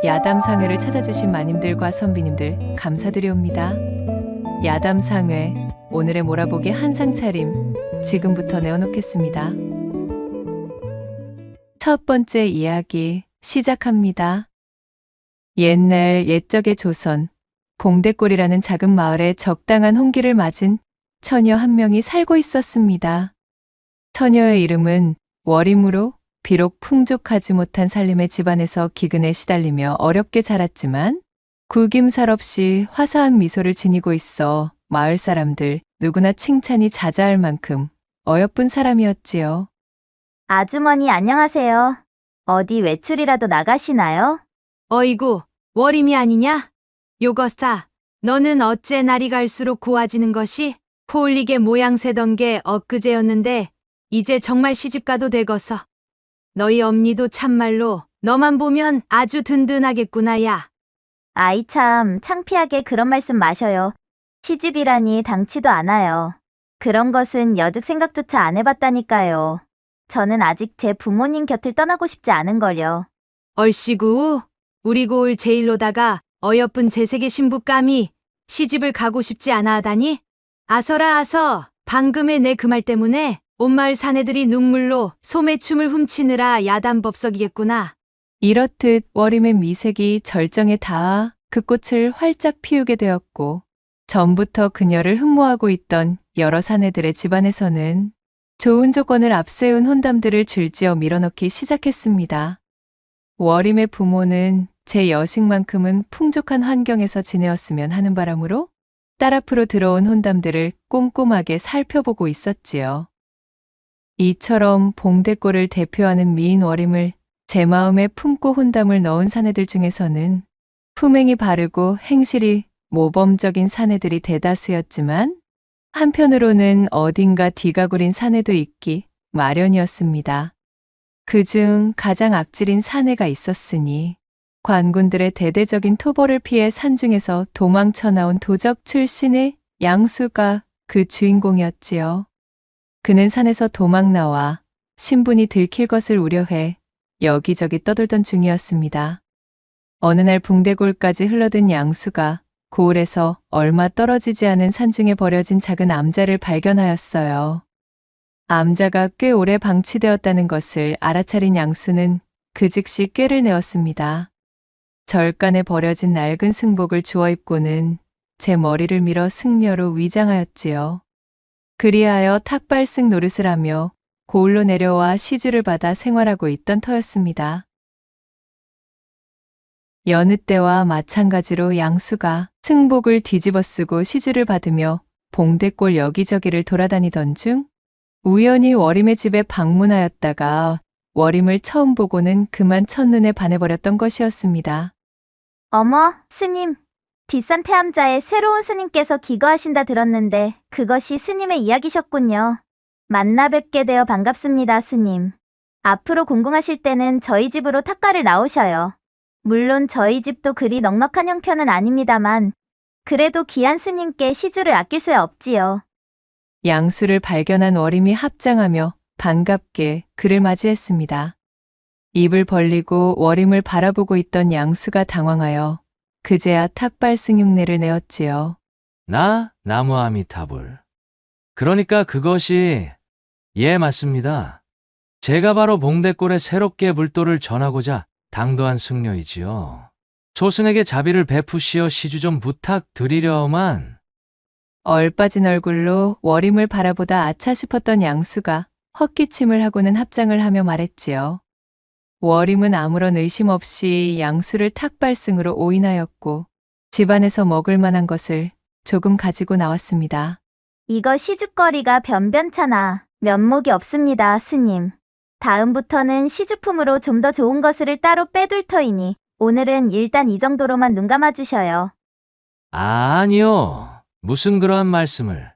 야담상회를 찾아주신 마님들과 선비님들 감사드리옵니다. 야담상회, 오늘의 몰아보기 한상 차림 지금부터 내어놓겠습니다. 첫 번째 이야기 시작합니다. 옛날 옛적의 조선, 봉대골이라는 작은 마을에 적당한 홍기를 맞은 처녀 한 명이 살고 있었습니다. 처녀의 이름은 월임으로 비록 풍족하지 못한 살림의 집안에서 기근에 시달리며 어렵게 자랐지만 구김살 없이 화사한 미소를 지니고 있어 마을 사람들 누구나 칭찬이 자자할 만큼 어여쁜 사람이었지요. 아주머니 안녕하세요. 어디 외출이라도 나가시나요? 어이구, 월임이 아니냐? 요거싸, 너는 어째 날이 갈수록 고와지는 것이? 코올리게 모양새던 게 엊그제였는데 이제 정말 시집가도 되겠어. 너희 엄니도 참말로 너만 보면 아주 든든하겠구나 야. 아이 참 창피하게 그런 말씀 마셔요. 시집이라니 당치도 않아요. 그런 것은 여직 생각조차 안 해봤다니까요. 저는 아직 제 부모님 곁을 떠나고 싶지 않은걸요. 얼씨구, 우리 고을 제일로다가 어여쁜 제세계 신부감이 시집을 가고 싶지 않아 하다니? 아서라 아서, 방금의 내 그 말 때문에 온 마을 사내들이 눈물로 소매춤을 훔치느라 야단법석이겠구나. 이렇듯 월임의 미색이 절정에 닿아 그 꽃을 활짝 피우게 되었고 전부터 그녀를 흠모하고 있던 여러 사내들의 집안에서는 좋은 조건을 앞세운 혼담들을 줄지어 밀어넣기 시작했습니다. 월임의 부모는 제 여식만큼은 풍족한 환경에서 지내었으면 하는 바람으로 딸 앞으로 들어온 혼담들을 꼼꼼하게 살펴보고 있었지요. 이처럼 봉대골을 대표하는 미인 월임을 제 마음에 품고 혼담을 넣은 사내들 중에서는 품행이 바르고 행실이 모범적인 사내들이 대다수였지만 한편으로는 어딘가 뒤가 구린 사내도 있기 마련이었습니다. 그중 가장 악질인 사내가 있었으니 관군들의 대대적인 토벌을 피해 산중에서 도망쳐 나온 도적 출신의 양수가 그 주인공이었지요. 그는 산에서 도망 나와 신분이 들킬 것을 우려해 여기저기 떠돌던 중이었습니다. 어느 날 붕대골까지 흘러든 양수가 고을에서 얼마 떨어지지 않은 산중에 버려진 작은 암자를 발견하였어요. 암자가 꽤 오래 방치되었다는 것을 알아차린 양수는 그 즉시 꾀를 내었습니다. 절간에 버려진 낡은 승복을 주워 입고는 제 머리를 밀어 승려로 위장하였지요. 그리하여 탁발승 노릇을 하며 고을로 내려와 시주를 받아 생활하고 있던 터였습니다. 여느 때와 마찬가지로 양수가 승복을 뒤집어 쓰고 시주를 받으며 봉대골 여기저기를 돌아다니던 중 우연히 월임의 집에 방문하였다가 월임을 처음 보고는 그만 첫눈에 반해버렸던 것이었습니다. 어머, 스님. 뒷산 폐암자에 새로운 스님께서 기거하신다 들었는데 그것이 스님의 이야기셨군요. 만나 뵙게 되어 반갑습니다, 스님. 앞으로 공궁하실 때는 저희 집으로 탁가를 나오셔요. 물론 저희 집도 그리 넉넉한 형편은 아닙니다만 그래도 귀한 스님께 시주를 아낄 수 없지요. 양수를 발견한 월임이 합장하며 반갑게 그를 맞이했습니다. 입을 벌리고 월임을 바라보고 있던 양수가 당황하여 그제야 탁발승 흉내를 내었지요. 나 나무아미타불. 그러니까 그것이 예 맞습니다. 제가 바로 봉대골에 새롭게 불도를 전하고자 당도한 승려이지요. 초승에게 자비를 베푸시어 시주 좀 부탁드리려만. 얼빠진 얼굴로 월임을 바라보다 아차 싶었던 양수가 헛기침을 하고는 합장을 하며 말했지요. 월임은 아무런 의심 없이 양수를 탁발승으로 오인하였고 집안에서 먹을 만한 것을 조금 가지고 나왔습니다. 이거 시주거리가 변변찮아 면목이 없습니다, 스님. 다음부터는 시주품으로 좀 더 좋은 것을 따로 빼둘 터이니 오늘은 일단 이 정도로만 눈 감아주셔요. 아니요. 무슨 그러한 말씀을.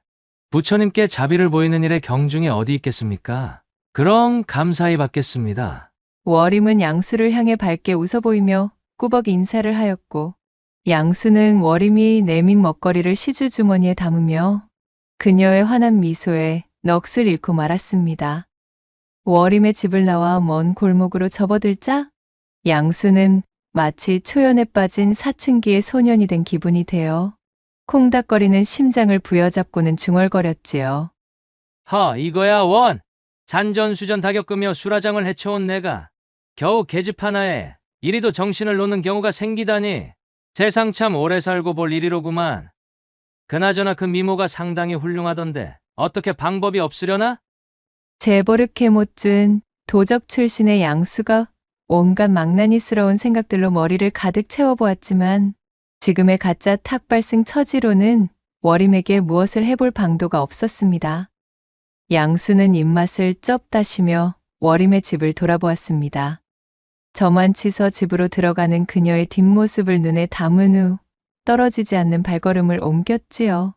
부처님께 자비를 보이는 일에 경중이 어디 있겠습니까? 그럼 감사히 받겠습니다. 월임은 양수를 향해 밝게 웃어 보이며 꾸벅 인사를 하였고 양수는 월임이 내민 먹거리를 시주 주머니에 담으며 그녀의 환한 미소에 넋을 잃고 말았습니다. 월임의 집을 나와 먼 골목으로 접어들자 양수는 마치 초연에 빠진 사춘기의 소년이 된 기분이 되어 콩닥거리는 심장을 부여잡고는 중얼거렸지요. 이거야 원. 산전수전 다 겪으며 수라장을 헤쳐온 내가 겨우 계집 하나에 이리도 정신을 놓는 경우가 생기다니. 세상 참 오래 살고 볼 일이로구만. 그나저나 그 미모가 상당히 훌륭하던데 어떻게 방법이 없으려나? 재벌흑해 못준 도적 출신의 양수가 온갖 망나니스러운 생각들로 머리를 가득 채워보았지만 지금의 가짜 탁발승 처지로는 워림에게 무엇을 해볼 방도가 없었습니다. 양수는 입맛을 쩝 다시며 워림의 집을 돌아보았습니다. 저만치서 집으로 들어가는 그녀의 뒷모습을 눈에 담은 후 떨어지지 않는 발걸음을 옮겼지요.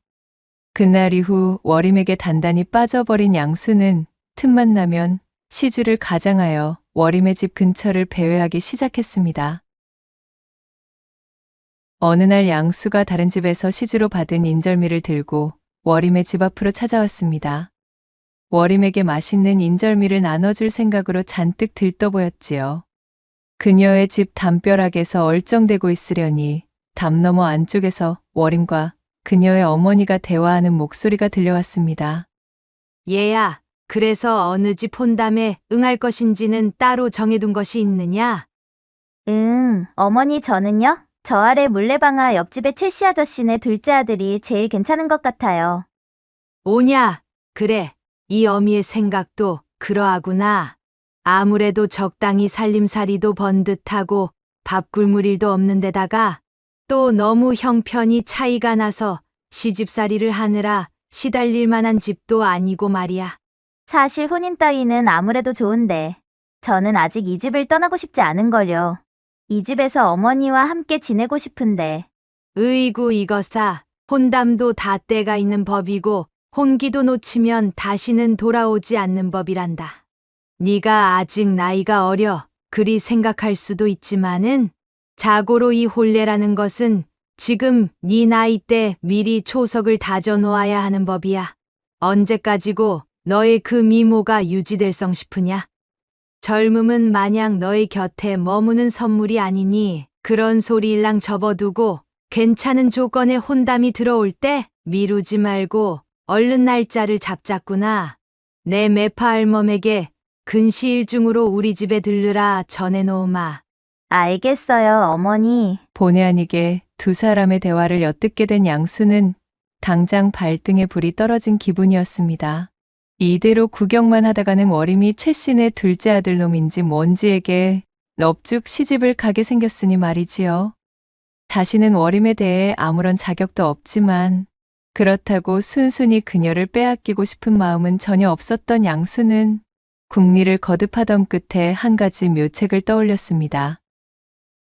그날 이후 워림에게 단단히 빠져버린 양수는 틈만 나면 시주를 가장하여 워림의 집 근처를 배회하기 시작했습니다. 어느 날 양수가 다른 집에서 시주로 받은 인절미를 들고 워림의 집 앞으로 찾아왔습니다. 워림에게 맛있는 인절미를 나눠줄 생각으로 잔뜩 들떠보였지요. 그녀의 집 담벼락에서 얼쩡대고 있으려니 담 너머 안쪽에서 워림과 그녀의 어머니가 대화하는 목소리가 들려왔습니다. 얘야, 그래서 어느 집 혼담에 응할 것인지는 따로 정해둔 것이 있느냐? 어머니 저는요? 저 아래 물레방아 옆집의 최씨 아저씨네 둘째 아들이 제일 괜찮은 것 같아요. 오냐? 그래, 이 어미의 생각도 그러하구나. 아무래도 적당히 살림살이도 번듯하고 밥 굶을 일도 없는 데다가 또 너무 형편이 차이가 나서 시집살이를 하느라 시달릴 만한 집도 아니고 말이야. 사실 혼인 따위는 아무래도 좋은데 저는 아직 이 집을 떠나고 싶지 않은걸요. 이 집에서 어머니와 함께 지내고 싶은데. 으이구 이거사, 혼담도 다 때가 있는 법이고 혼기도 놓치면 다시는 돌아오지 않는 법이란다. 네가 아직 나이가 어려 그리 생각할 수도 있지만은 자고로 이 혼례라는 것은 지금 네 나이 때 미리 초석을 다져 놓아야 하는 법이야. 언제까지고 너의 그 미모가 유지될성 싶으냐? 젊음은 마냥 너의 곁에 머무는 선물이 아니니 그런 소리 일랑 접어두고 괜찮은 조건의 혼담이 들어올 때 미루지 말고 얼른 날짜를 잡자꾸나. 내 매파 할멈에게 근시일 중으로 우리 집에 들르라 전해놓으마. 알겠어요, 어머니. 본의 아니게 두 사람의 대화를 엿듣게 된 양수는 당장 발등에 불이 떨어진 기분이었습니다. 이대로 구경만 하다가는 워림이 최씨네 둘째 아들 놈인지 뭔지에게 넙죽 시집을 가게 생겼으니 말이지요. 자신은 워림에 대해 아무런 자격도 없지만 그렇다고 순순히 그녀를 빼앗기고 싶은 마음은 전혀 없었던 양수는 궁리를 거듭하던 끝에 한 가지 묘책을 떠올렸습니다.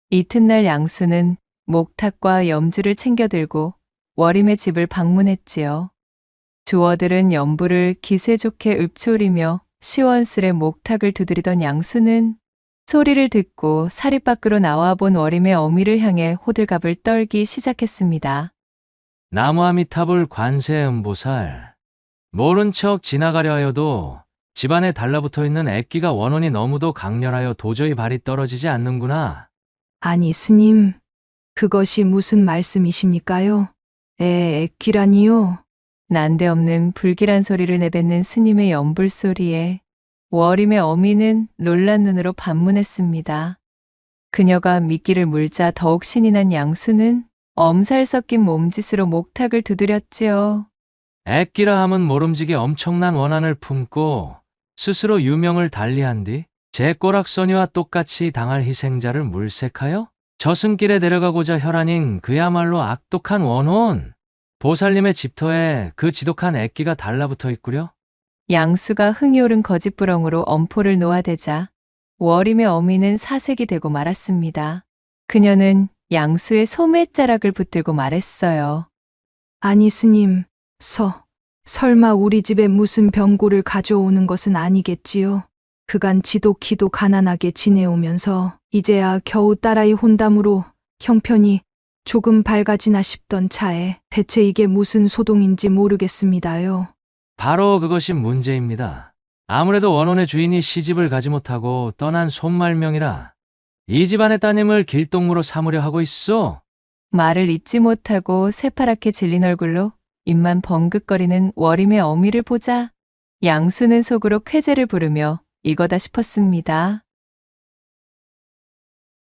이튿날 양수는 목탁과 염주를 챙겨 들고 워림의 집을 방문했지요. 조어들은 연부를 기세 좋게 읊조리며 시원스레 목탁을 두드리던 양수는 소리를 듣고 사립 밖으로 나와 본 워림의 어미를 향해 호들갑을 떨기 시작했습니다. 나무아미타불 관세음보살. 모른 척 지나가려 하여도 집안에 달라붙어 있는 애끼가 원혼이 너무도 강렬하여 도저히 발이 떨어지지 않는구나. 아니 스님, 그것이 무슨 말씀이십니까요? 애기라니요? 난데없는 불길한 소리를 내뱉는 스님의 연불 소리에 워림의 어미는 놀란 눈으로 반문했습니다. 그녀가 미끼를 물자 더욱 신이 난 양수는 엄살 섞인 몸짓으로 목탁을 두드렸지요. 애끼라 함은 모름지기 엄청난 원한을 품고 스스로 유명을 달리한 뒤 제 꼬락서니와 똑같이 당할 희생자를 물색하여 저승길에 내려가고자 혈안인 그야말로 악독한 원혼. 보살님의 집터에 그 지독한 애끼가 달라붙어 있구려. 양수가 흥이 오른 거짓부렁으로 엄포를 놓아대자 워림의 어미는 사색이 되고 말았습니다. 그녀는 양수의 소매자락을 붙들고 말했어요. 아니 스님, 설마 우리 집에 무슨 병고를 가져오는 것은 아니겠지요? 그간 지독히도 가난하게 지내오면서 이제야 겨우 딸아이 혼담으로 형편이 조금 밝아지나 싶던 차에 대체 이게 무슨 소동인지 모르겠습니다요. 바로 그것이 문제입니다. 아무래도 원혼의 주인이 시집을 가지 못하고 떠난 손말명이라 이 집안의 따님을 길동무로 삼으려 하고 있어? 말을 잇지 못하고 새파랗게 질린 얼굴로 입만 벙긋거리는 월임의 어미를 보자 양수는 속으로 쾌재를 부르며 이거다 싶었습니다.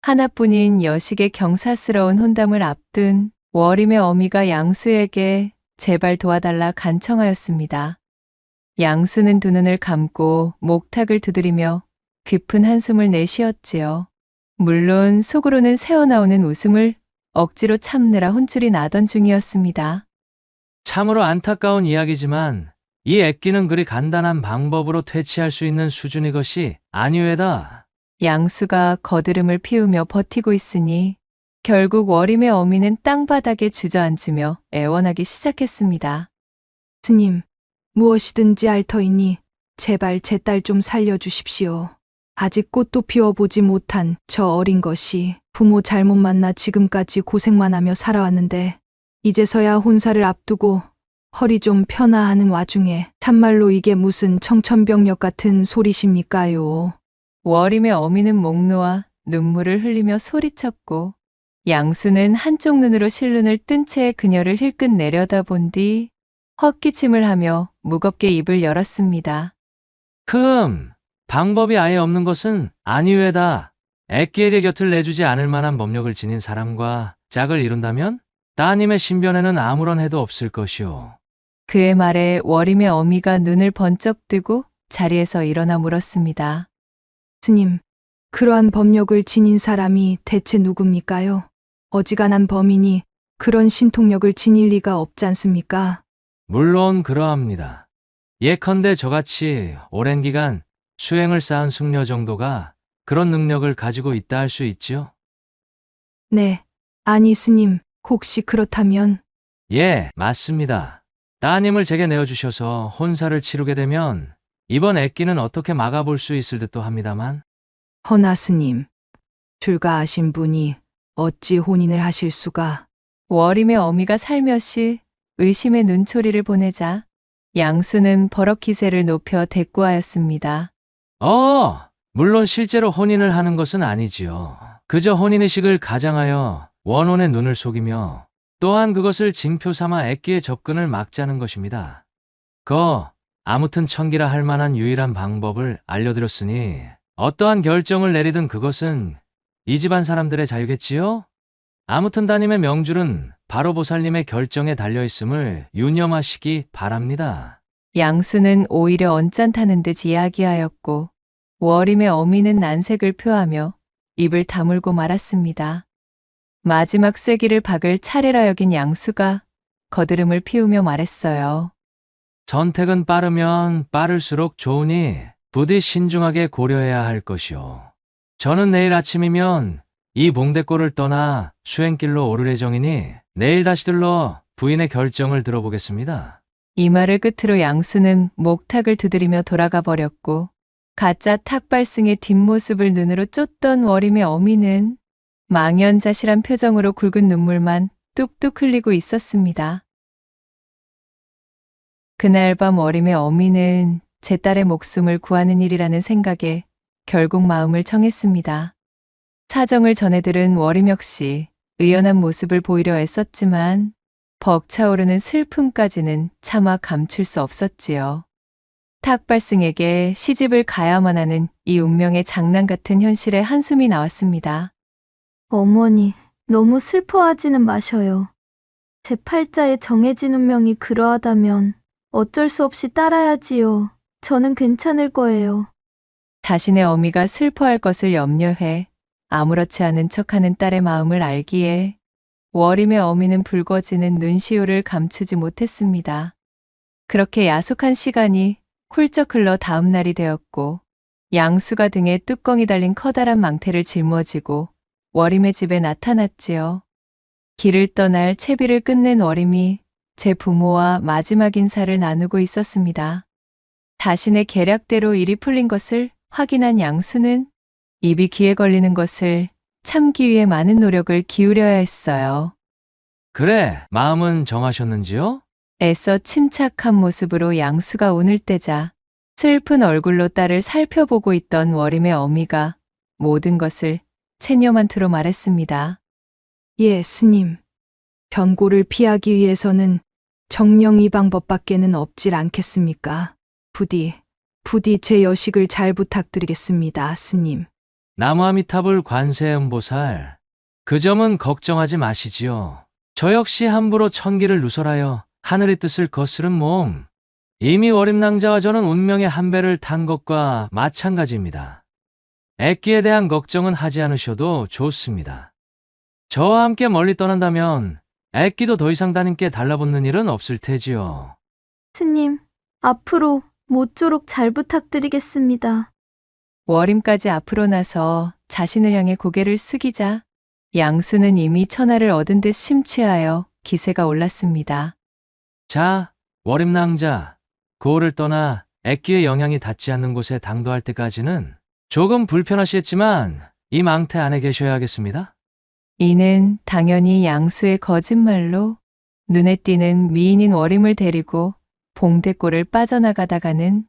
하나뿐인 여식의 경사스러운 혼담을 앞둔 월임의 어미가 양수에게 제발 도와달라 간청하였습니다. 양수는 두 눈을 감고 목탁을 두드리며 깊은 한숨을 내쉬었지요. 물론 속으로는 새어나오는 웃음을 억지로 참느라 혼쭐이 나던 중이었습니다. 참으로 안타까운 이야기지만 이 애끼는 그리 간단한 방법으로 퇴치할 수 있는 수준의 것이 아니외다. 양수가 거드름을 피우며 버티고 있으니 결국 월임의 어미는 땅바닥에 주저앉으며 애원하기 시작했습니다. 스님, 무엇이든지 알 터이니 제발 제 딸 좀 살려주십시오. 아직 꽃도 피워보지 못한 저 어린 것이 부모 잘못 만나 지금까지 고생만 하며 살아왔는데 이제서야 혼사를 앞두고 허리 좀 펴나 하는 와중에 참말로 이게 무슨 청천벽력 같은 소리십니까요? 월임의 어미는 목 놓아 눈물을 흘리며 소리쳤고 양수는 한쪽 눈으로 실눈을 뜬 채 그녀를 힐끗 내려다본 뒤 헛기침을 하며 무겁게 입을 열었습니다. 방법이 아예 없는 것은 아니외다. 애끼에게 곁을 내주지 않을 만한 법력을 지닌 사람과 짝을 이룬다면 따님의 신변에는 아무런 해도 없을 것이오. 그의 말에 월임의 어미가 눈을 번쩍 뜨고 자리에서 일어나 물었습니다. 스님, 그러한 법력을 지닌 사람이 대체 누굽니까요? 어지간한 범인이 그런 신통력을 지닐 리가 없지 않습니까? 물론 그러합니다. 예컨대 저같이 오랜 기간 수행을 쌓은 숙녀 정도가 그런 능력을 가지고 있다 할 수 있지요? 네, 아니 스님, 혹시 그렇다면 예, 맞습니다. 따님을 제게 내어주셔서 혼사를 치르게 되면 이번 애끼는 어떻게 막아볼 수 있을 듯도 합니다만 허나 스님, 출가하신 분이 어찌 혼인을 하실 수가? 월임의 어미가 살며시 의심의 눈초리를 보내자 양수는 버럭 기세를 높여 대꾸하였습니다. 물론 실제로 혼인을 하는 것은 아니지요. 그저 혼인의식을 가장하여 원혼의 눈을 속이며 또한 그것을 징표 삼아 애끼의 접근을 막자는 것입니다. 아무튼 천기라 할 만한 유일한 방법을 알려드렸으니 어떠한 결정을 내리든 그것은 이 집안 사람들의 자유겠지요? 아무튼 따님의 명줄은 바로 보살님의 결정에 달려있음을 유념하시기 바랍니다. 양수는 오히려 언짢다는 듯 이야기하였고 월임의 어미는 난색을 표하며 입을 다물고 말았습니다. 마지막 쐐기를 박을 차례라 여긴 양수가 거드름을 피우며 말했어요. 선택은 빠르면 빠를수록 좋으니 부디 신중하게 고려해야 할 것이오. 저는 내일 아침이면 이 봉대골을 떠나 수행길로 오를 예정이니 내일 다시 들러 부인의 결정을 들어보겠습니다. 이 말을 끝으로 양수는 목탁을 두드리며 돌아가 버렸고 가짜 탁발승의 뒷모습을 눈으로 쫓던 월임의 어미는 망연자실한 표정으로 굵은 눈물만 뚝뚝 흘리고 있었습니다. 그날 밤 월임의 어미는 제 딸의 목숨을 구하는 일이라는 생각에 결국 마음을 정했습니다. 사정을 전해들은 월임 역시 의연한 모습을 보이려 애썼지만 벅차오르는 슬픔까지는 차마 감출 수 없었지요. 탁발승에게 시집을 가야만 하는 이 운명의 장난 같은 현실에 한숨이 나왔습니다. 어머니, 너무 슬퍼하지는 마셔요. 제 팔자에 정해진 운명이 그러하다면 어쩔 수 없이 따라야지요. 저는 괜찮을 거예요. 자신의 어미가 슬퍼할 것을 염려해 아무렇지 않은 척하는 딸의 마음을 알기에 월임의 어미는 붉어지는 눈시울을 감추지 못했습니다. 그렇게 야속한 시간이 훌쩍 흘러 다음 날이 되었고 양수가 등에 뚜껑이 달린 커다란 망태를 짊어지고 월임의 집에 나타났지요. 길을 떠날 채비를 끝낸 월임이 제 부모와 마지막 인사를 나누고 있었습니다. 자신의 계략대로 일이 풀린 것을 확인한 양수는 입이 귀에 걸리는 것을 참기 위해 많은 노력을 기울여야 했어요. 그래, 마음은 정하셨는지요? 애써 침착한 모습으로 양수가 운을 떼자 슬픈 얼굴로 딸을 살펴보고 있던 월임의 어미가 모든 것을 체념한 투로 말했습니다. 예, 스님. 변고를 피하기 위해서는 정령 이 방법밖에는 없질 않겠습니까? 부디 제 여식을 잘 부탁드리겠습니다, 스님. 나무아미타불 관세음보살. 그 점은 걱정하지 마시지요. 저 역시 함부로 천기를 누설하여 하늘의 뜻을 거스른 몸. 이미 월임낭자와 저는 운명의 한 배를 탄 것과 마찬가지입니다. 애끼에 대한 걱정은 하지 않으셔도 좋습니다. 저와 함께 멀리 떠난다면 애끼도 더 이상 따님께 달라붙는 일은 없을 테지요. 스님, 앞으로 모쪼록 잘 부탁드리겠습니다. 월임까지 앞으로 나서 자신을 향해 고개를 숙이자 양수는 이미 천하를 얻은 듯 심취하여 기세가 올랐습니다. 자, 월임낭자, 고을을 떠나 애끼의 영향이 닿지 않는 곳에 당도할 때까지는 조금 불편하시겠지만 이 망태 안에 계셔야 하겠습니다. 이는 당연히 양수의 거짓말로 눈에 띄는 미인인 월임을 데리고 봉대골을 빠져나가다가는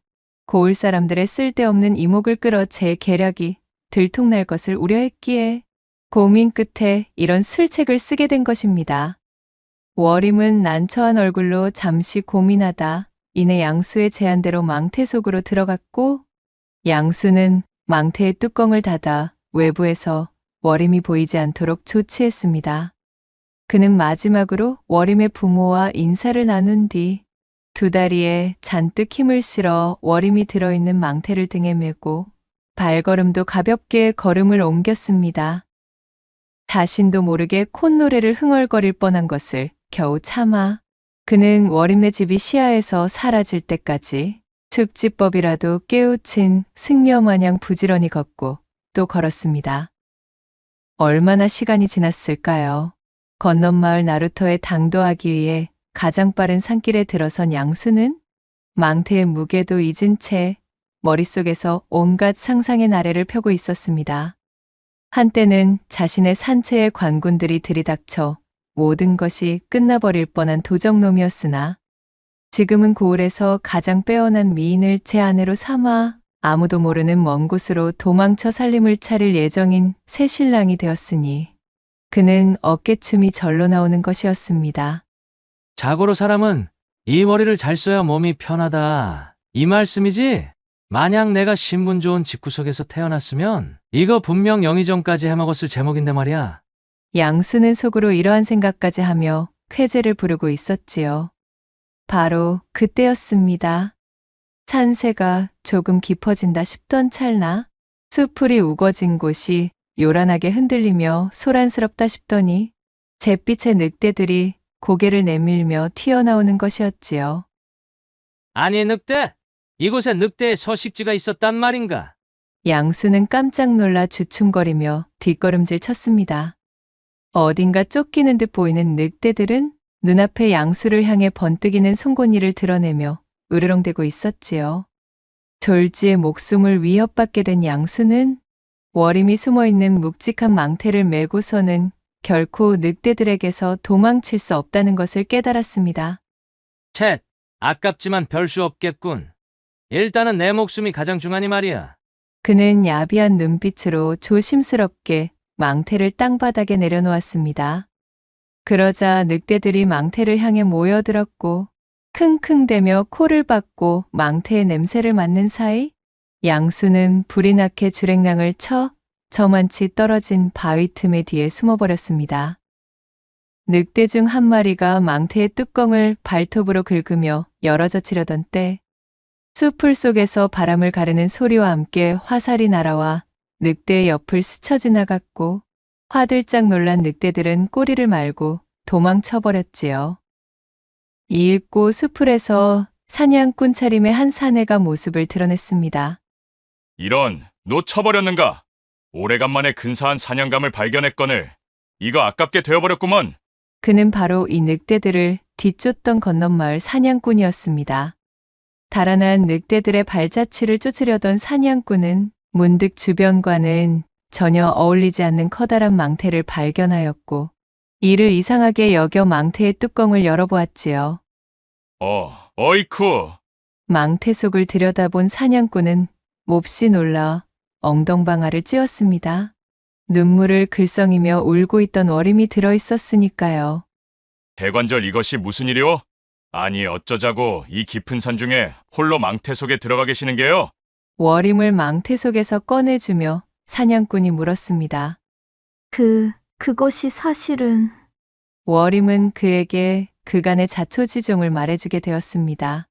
고을 사람들의 쓸데없는 이목을 끌어 제 계략이 들통날 것을 우려했기에 고민 끝에 이런 술책을 쓰게 된 것입니다. 월임은 난처한 얼굴로 잠시 고민하다 이내 양수의 제안대로 망태 속으로 들어갔고 양수는 망태의 뚜껑을 닫아 외부에서 월임이 보이지 않도록 조치했습니다. 그는 마지막으로 월임의 부모와 인사를 나눈 뒤 두 다리에 잔뜩 힘을 실어 월임이 들어있는 망태를 등에 메고 발걸음도 가볍게 걸음을 옮겼습니다. 자신도 모르게 콧노래를 흥얼거릴 뻔한 것을 겨우 참아 그는 월임네 집이 시야에서 사라질 때까지 축지법이라도 깨우친 승려 마냥 부지런히 걷고 또 걸었습니다. 얼마나 시간이 지났을까요? 건넌마을 나루터에 당도하기 위해 가장 빠른 산길에 들어선 양수는 망태의 무게도 잊은 채 머릿속에서 온갖 상상의 나래를 펴고 있었습니다. 한때는 자신의 산채의 관군들이 들이닥쳐 모든 것이 끝나버릴 뻔한 도적놈이었으나 지금은 고을에서 가장 빼어난 미인을 제 아내로 삼아 아무도 모르는 먼 곳으로 도망쳐 살림을 차릴 예정인 새 신랑이 되었으니 그는 어깨춤이 절로 나오는 것이었습니다. 자고로 사람은 이 머리를 잘 써야 몸이 편하다. 이 말씀이지? 만약 내가 신분 좋은 집구석에서 태어났으면 이거 분명 영의정까지 해먹었을 제목인데 말이야. 양수는 속으로 이러한 생각까지 하며 쾌재를 부르고 있었지요. 바로 그때였습니다. 산세가 조금 깊어진다 싶던 찰나 수풀이 우거진 곳이 요란하게 흔들리며 소란스럽다 싶더니 잿빛의 늑대들이 고개를 내밀며 튀어나오는 것이었지요. 아니 늑대! 이곳에 늑대의 서식지가 있었단 말인가? 양수는 깜짝 놀라 주춤거리며 뒷걸음질 쳤습니다. 어딘가 쫓기는 듯 보이는 늑대들은 눈앞에 양수를 향해 번뜩이는 송곳니를 드러내며 으르렁대고 있었지요. 졸지에 목숨을 위협받게 된 양수는 월임이 숨어있는 묵직한 망태를 메고서는 결코 늑대들에게서 도망칠 수 없다는 것을 깨달았습니다. 쳇! 아깝지만 별 수 없겠군. 일단은 내 목숨이 가장 중하니 말이야. 그는 야비한 눈빛으로 조심스럽게 망태를 땅바닥에 내려놓았습니다. 그러자 늑대들이 망태를 향해 모여들었고 킁킁대며 코를 박고 망태의 냄새를 맡는 사이 양수는 불이 나게 주랭랑을 쳐 저만치 떨어진 바위 틈의 뒤에 숨어버렸습니다. 늑대 중 한 마리가 망태의 뚜껑을 발톱으로 긁으며 열어젖히려던 때 수풀 속에서 바람을 가르는 소리와 함께 화살이 날아와 늑대의 옆을 스쳐 지나갔고 화들짝 놀란 늑대들은 꼬리를 말고 도망쳐버렸지요. 이윽고 수풀에서 사냥꾼 차림의 한 사내가 모습을 드러냈습니다. 이런, 놓쳐버렸는가? 오래간만에 근사한 사냥감을 발견했거늘. 이거 아깝게 되어버렸구먼. 그는 바로 이 늑대들을 뒤쫓던 건넌마을 사냥꾼이었습니다. 달아난 늑대들의 발자취를 쫓으려던 사냥꾼은 문득 주변과는 전혀 어울리지 않는 커다란 망태를 발견하였고 이를 이상하게 여겨 망태의 뚜껑을 열어보았지요. 어이쿠. 망태 속을 들여다본 사냥꾼은 몹시 놀라 엉덩방아를 찧었습니다. 눈물을 글썽이며 울고 있던 월임이 들어 있었으니까요. 대관절 이것이 무슨 일이오? 아니 어쩌자고 이 깊은 산 중에 홀로 망태 속에 들어가 계시는 게요? 월임을 망태 속에서 꺼내주며 사냥꾼이 물었습니다. 그것이 사실은. 월임은 그에게 그간의 자초지종을 말해주게 되었습니다.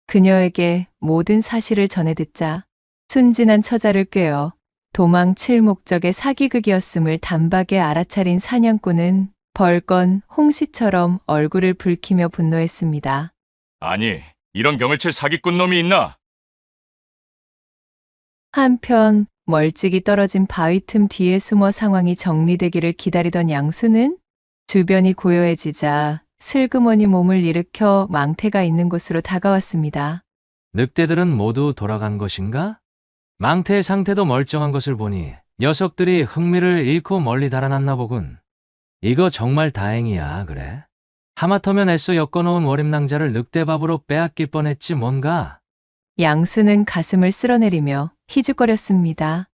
그녀에게 모든 사실을 전해 듣자 순진한 처자를 꿰어 도망칠 목적의 사기극이었음을 단박에 알아차린 사냥꾼은 벌건 홍시처럼 얼굴을 붉히며 분노했습니다. 아니 이런 경을 칠 사기꾼 놈이 있나? 한편 멀찍이 떨어진 바위 틈 뒤에 숨어 상황이 정리되기를 기다리던 양수는 주변이 고요해지자 슬그머니 몸을 일으켜 망태가 있는 곳으로 다가왔습니다. 늑대들은 모두 돌아간 것인가? 망태의 상태도 멀쩡한 것을 보니 녀석들이 흥미를 잃고 멀리 달아났나 보군. 이거 정말 다행이야, 그래? 하마터면 애써 엮어놓은 월임낭자를 늑대밥으로 빼앗길 뻔했지 뭔가. 양수는 가슴을 쓸어내리며 희죽거렸습니다.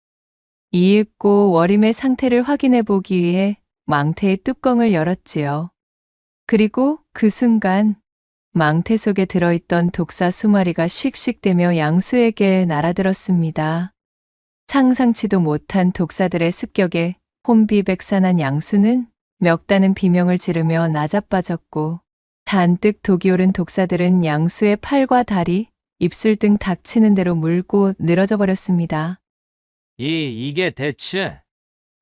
이윽고 월임의 상태를 확인해 보기 위해 망태의 뚜껑을 열었지요. 그리고 그 순간 망태 속에 들어있던 독사 수마리가 씩씩대며 양수에게 날아들었습니다. 상상치도 못한 독사들의 습격에 혼비백산한 양수는 멱다는 비명을 지르며 나자빠졌고 잔뜩 독이 오른 독사들은 양수의 팔과 다리, 입술 등 닥치는 대로 물고 늘어져 버렸습니다. 이게 대체?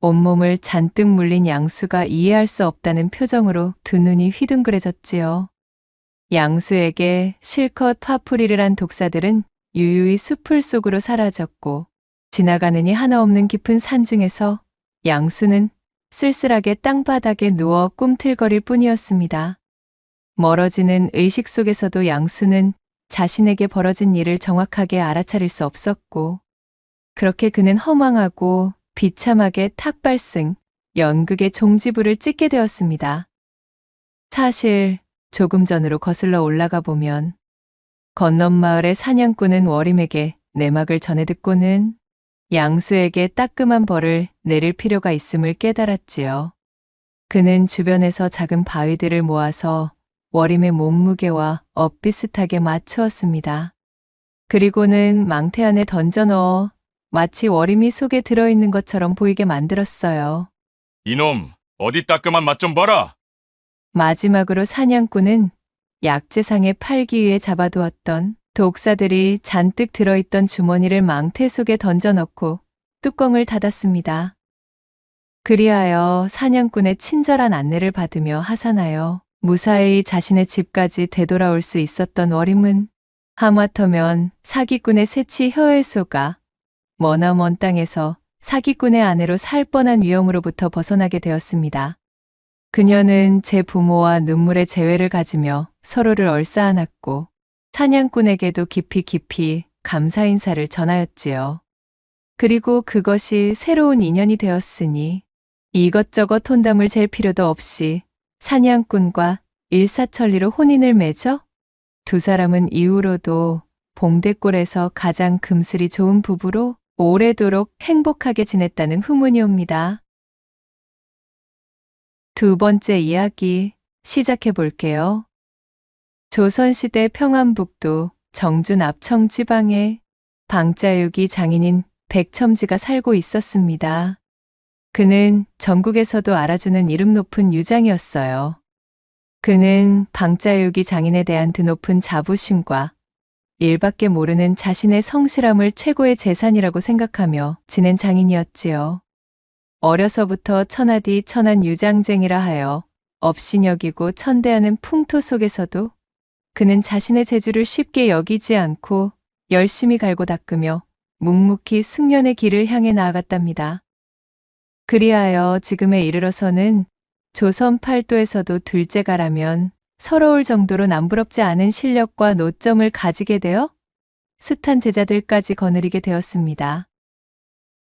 온몸을 잔뜩 물린 양수가 이해할 수 없다는 표정으로 두 눈이 휘둥그레졌지요. 양수에게 실컷 화풀이를 한 독사들은 유유히 숲을 속으로 사라졌고 지나가느니 하나 없는 깊은 산중에서 양수는 쓸쓸하게 땅바닥에 누워 꿈틀거릴 뿐이었습니다. 멀어지는 의식 속에서도 양수는 자신에게 벌어진 일을 정확하게 알아차릴 수 없었고 그렇게 그는 허망하고 비참하게 탁발승, 연극의 종지부를 찍게 되었습니다. 사실 조금 전으로 거슬러 올라가 보면 건넌마을의 사냥꾼은 월임에게 내막을 전해 듣고는 양수에게 따끔한 벌을 내릴 필요가 있음을 깨달았지요. 그는 주변에서 작은 바위들을 모아서 월임의 몸무게와 엇비슷하게 맞추었습니다. 그리고는 망태 안에 던져 넣어 마치 월임이 속에 들어있는 것처럼 보이게 만들었어요. 이놈 어디 따끔한 맛 좀 봐라. 마지막으로 사냥꾼은 약재상에 팔기 위해 잡아두었던 독사들이 잔뜩 들어있던 주머니를 망태 속에 던져 넣고 뚜껑을 닫았습니다. 그리하여 사냥꾼의 친절한 안내를 받으며 하산하여 무사히 자신의 집까지 되돌아올 수 있었던 월임은 하마터면 사기꾼의 새치 혀외소가 머나먼 땅에서 사기꾼의 아내로 살 뻔한 위험으로부터 벗어나게 되었습니다. 그녀는 제 부모와 눈물의 재회를 가지며 서로를 얼싸안았고 사냥꾼에게도 깊이 감사 인사를 전하였지요. 그리고 그것이 새로운 인연이 되었으니 이것저것 혼담을 잴 필요도 없이 사냥꾼과 일사천리로 혼인을 맺어 두 사람은 이후로도 봉대골에서 가장 금슬이 좋은 부부로 오래도록 행복하게 지냈다는 후문이 옵니다. 두 번째 이야기 시작해 볼게요. 조선시대 평안북도 정주 납청 지방에 방자육이 장인인 백첨지가 살고 있었습니다. 그는 전국에서도 알아주는 이름 높은 유장이었어요. 그는 방자육이 장인에 대한 드높은 자부심과 일밖에 모르는 자신의 성실함을 최고의 재산이라고 생각하며 지낸 장인이었지요. 어려서부터 천하디 천한 유장쟁이라 하여 업신여기고 천대하는 풍토 속에서도 그는 자신의 재주를 쉽게 여기지 않고 열심히 갈고 닦으며 묵묵히 숙련의 길을 향해 나아갔답니다. 그리하여 지금에 이르러서는 조선 팔도에서도 둘째가라면 서러울 정도로 남부럽지 않은 실력과 노점을 가지게 되어 숱한 제자들까지 거느리게 되었습니다.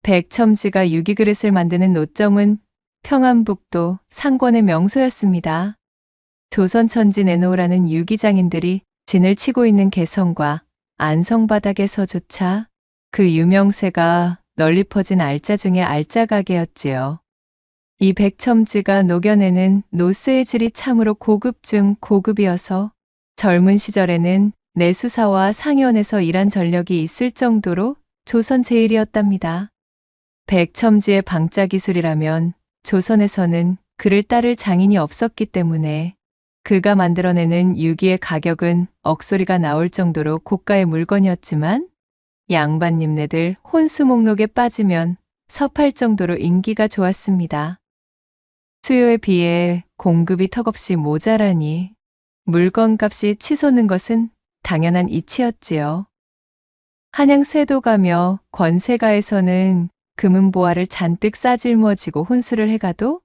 백첨지가 유기그릇을 만드는 노점은 평안북도 상권의 명소였습니다. 조선천지 내놓으라는 유기장인들이 진을 치고 있는 개성과 안성바닥에서조차 그 유명세가 널리 퍼진 알짜 중에 알짜 가게였지요. 이 백첨지가 녹여내는 노스의 질이 참으로 고급 중 고급이어서 젊은 시절에는 내수사와 상위원에서 일한 전력이 있을 정도로 조선 제일이었답니다. 백첨지의 방짜 기술이라면 조선에서는 그를 따를 장인이 없었기 때문에 그가 만들어내는 유기의 가격은 억소리가 나올 정도로 고가의 물건이었지만 양반님네들 혼수 목록에 빠지면 섭할 정도로 인기가 좋았습니다. 수요에 비해 공급이 턱없이 모자라니 물건값이 치솟는 것은 당연한 이치였지요. 한양 세도가며 권세가에서는 금은보화를 잔뜩 싸질머지고 혼수를 해가도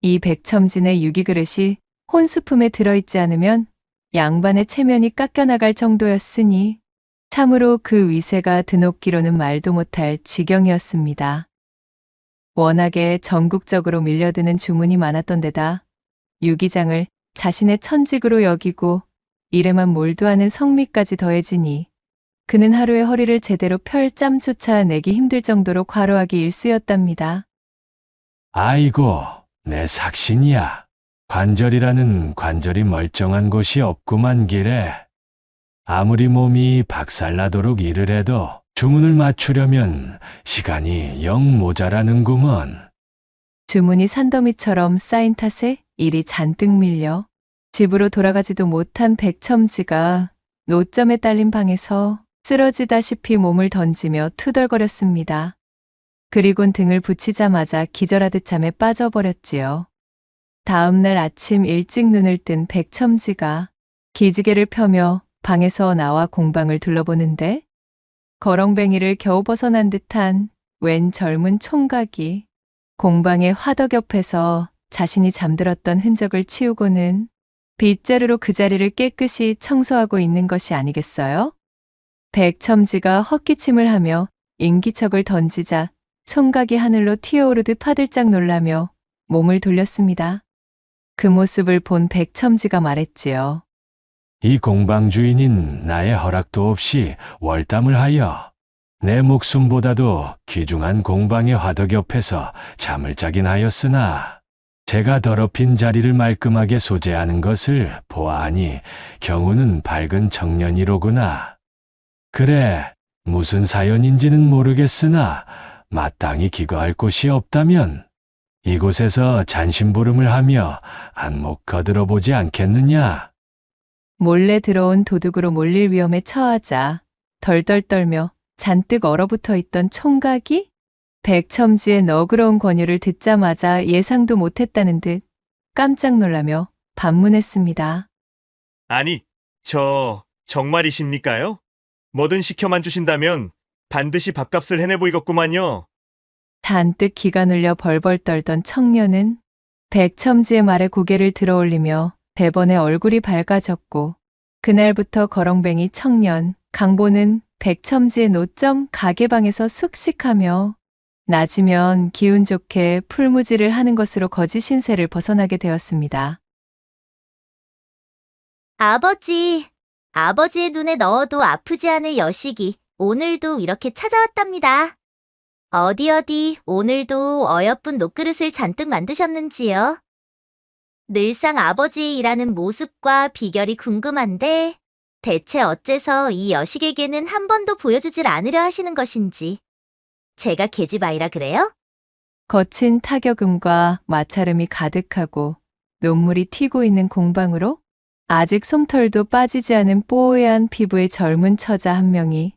이 백첨진의 유기그릇이 혼수품에 들어있지 않으면 양반의 체면이 깎여나갈 정도였으니 참으로 그 위세가 드높기로는 말도 못할 지경이었습니다. 워낙에 전국적으로 밀려드는 주문이 많았던 데다 유기장을 자신의 천직으로 여기고 일에만 몰두하는 성미까지 더해지니 그는 하루에 허리를 제대로 펼 짬조차 내기 힘들 정도로 과로하기 일쑤였답니다. 아이고, 내 삭신이야. 관절이라는 관절이 멀쩡한 곳이 없구만 기래. 아무리 몸이 박살나도록 일을 해도 주문을 맞추려면 시간이 영 모자라는구먼. 주문이 산더미처럼 쌓인 탓에 일이 잔뜩 밀려 집으로 돌아가지도 못한 백첨지가 노점에 딸린 방에서 쓰러지다시피 몸을 던지며 투덜거렸습니다. 그리곤 등을 붙이자마자 기절하듯 잠에 빠져버렸지요. 다음 날 아침 일찍 눈을 뜬 백첨지가 기지개를 펴며 방에서 나와 공방을 둘러보는데 거렁뱅이를 겨우 벗어난 듯한 웬 젊은 총각이 공방의 화덕 옆에서 자신이 잠들었던 흔적을 치우고는 빗자루로 그 자리를 깨끗이 청소하고 있는 것이 아니겠어요? 백첨지가 헛기침을 하며 인기척을 던지자 총각이 하늘로 튀어오르듯 파들짝 놀라며 몸을 돌렸습니다. 그 모습을 본 백첨지가 말했지요. 이 공방 주인인 나의 허락도 없이 월담을 하여 내 목숨보다도 귀중한 공방의 화덕 옆에서 잠을 자긴 하였으나 제가 더럽힌 자리를 말끔하게 소재하는 것을 보아하니 경우는 밝은 청년이로구나. 그래, 무슨 사연인지는 모르겠으나 마땅히 기거할 곳이 없다면 이곳에서 잔심부름을 하며 안목 거들어 보지 않겠느냐? 몰래 들어온 도둑으로 몰릴 위험에 처하자 덜덜 떨며 잔뜩 얼어붙어 있던 총각이 백첨지의 너그러운 권유를 듣자마자 예상도 못했다는 듯 깜짝 놀라며 반문했습니다. 아니, 정말이십니까요? 뭐든 시켜만 주신다면 반드시 밥값을 해내 보이겠구만요. 잔뜩 기가 눌려 벌벌 떨던 청년은 백첨지의 말에 고개를 들어올리며 대번에 얼굴이 밝아졌고 그날부터 거렁뱅이 청년 강보는 백첨지의 노점 가게방에서 숙식하며 낮이면 기운 좋게 풀무지를 하는 것으로 거짓 신세를 벗어나게 되었습니다. 아버지의 눈에 넣어도 아프지 않을 여식이 오늘도 이렇게 찾아왔답니다. 어디 오늘도 어여쁜 녹그릇을 잔뜩 만드셨는지요? 늘상 아버지의 일하는 모습과 비결이 궁금한데 대체 어째서 이 여식에게는 한 번도 보여주질 않으려 하시는 것인지. 제가 계집아이라 그래요? 거친 타격음과 마찰음이 가득하고 눈물이 튀고 있는 공방으로 아직 솜털도 빠지지 않은 뽀얀 피부의 젊은 처자 한 명이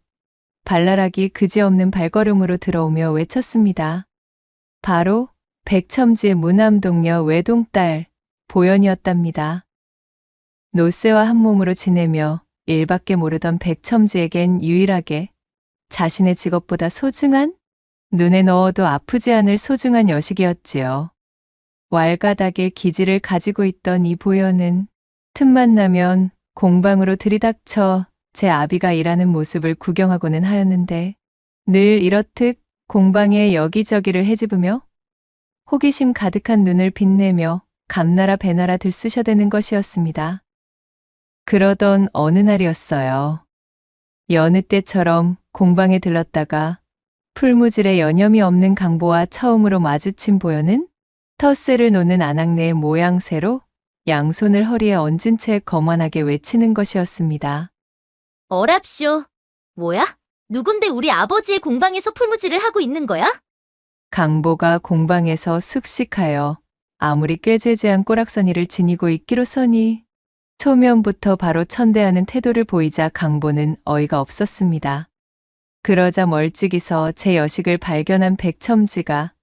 발랄하기 그지없는 발걸음으로 들어오며 외쳤습니다. 바로 백첨지의 무남동녀 외동딸 보연이었답니다. 노쇠와 한 몸으로 지내며 일밖에 모르던 백첨지에겐 유일하게 자신의 직업보다 소중한, 눈에 넣어도 아프지 않을 소중한 여식이었지요. 왈가닥의 기질을 가지고 있던 이 보연은 틈만 나면 공방으로 들이닥쳐 제 아비가 일하는 모습을 구경하고는 하였는데 늘 이렇듯 공방에 여기저기를 헤집으며 호기심 가득한 눈을 빛내며 감나라 배나라 들쑤셔대는 것이었습니다. 그러던 어느 날이었어요. 여느 때처럼 공방에 들렀다가 풀무질에 여념이 없는 강보와 처음으로 마주친 보현은 텃세를 놓는 아낙네의 모양새로 양손을 허리에 얹은 채 거만하게 외치는 것이었습니다. 어랍쇼. 뭐야? 누군데 우리 아버지의 공방에서 풀무질을 하고 있는 거야? 강보가 공방에서 숙식하여 아무리 꾀죄죄한 꼬락서니를 지니고 있기로서니 초면부터 바로 천대하는 태도를 보이자 강보는 어이가 없었습니다. 그러자 멀찍이서 제 여식을 발견한 백첨지가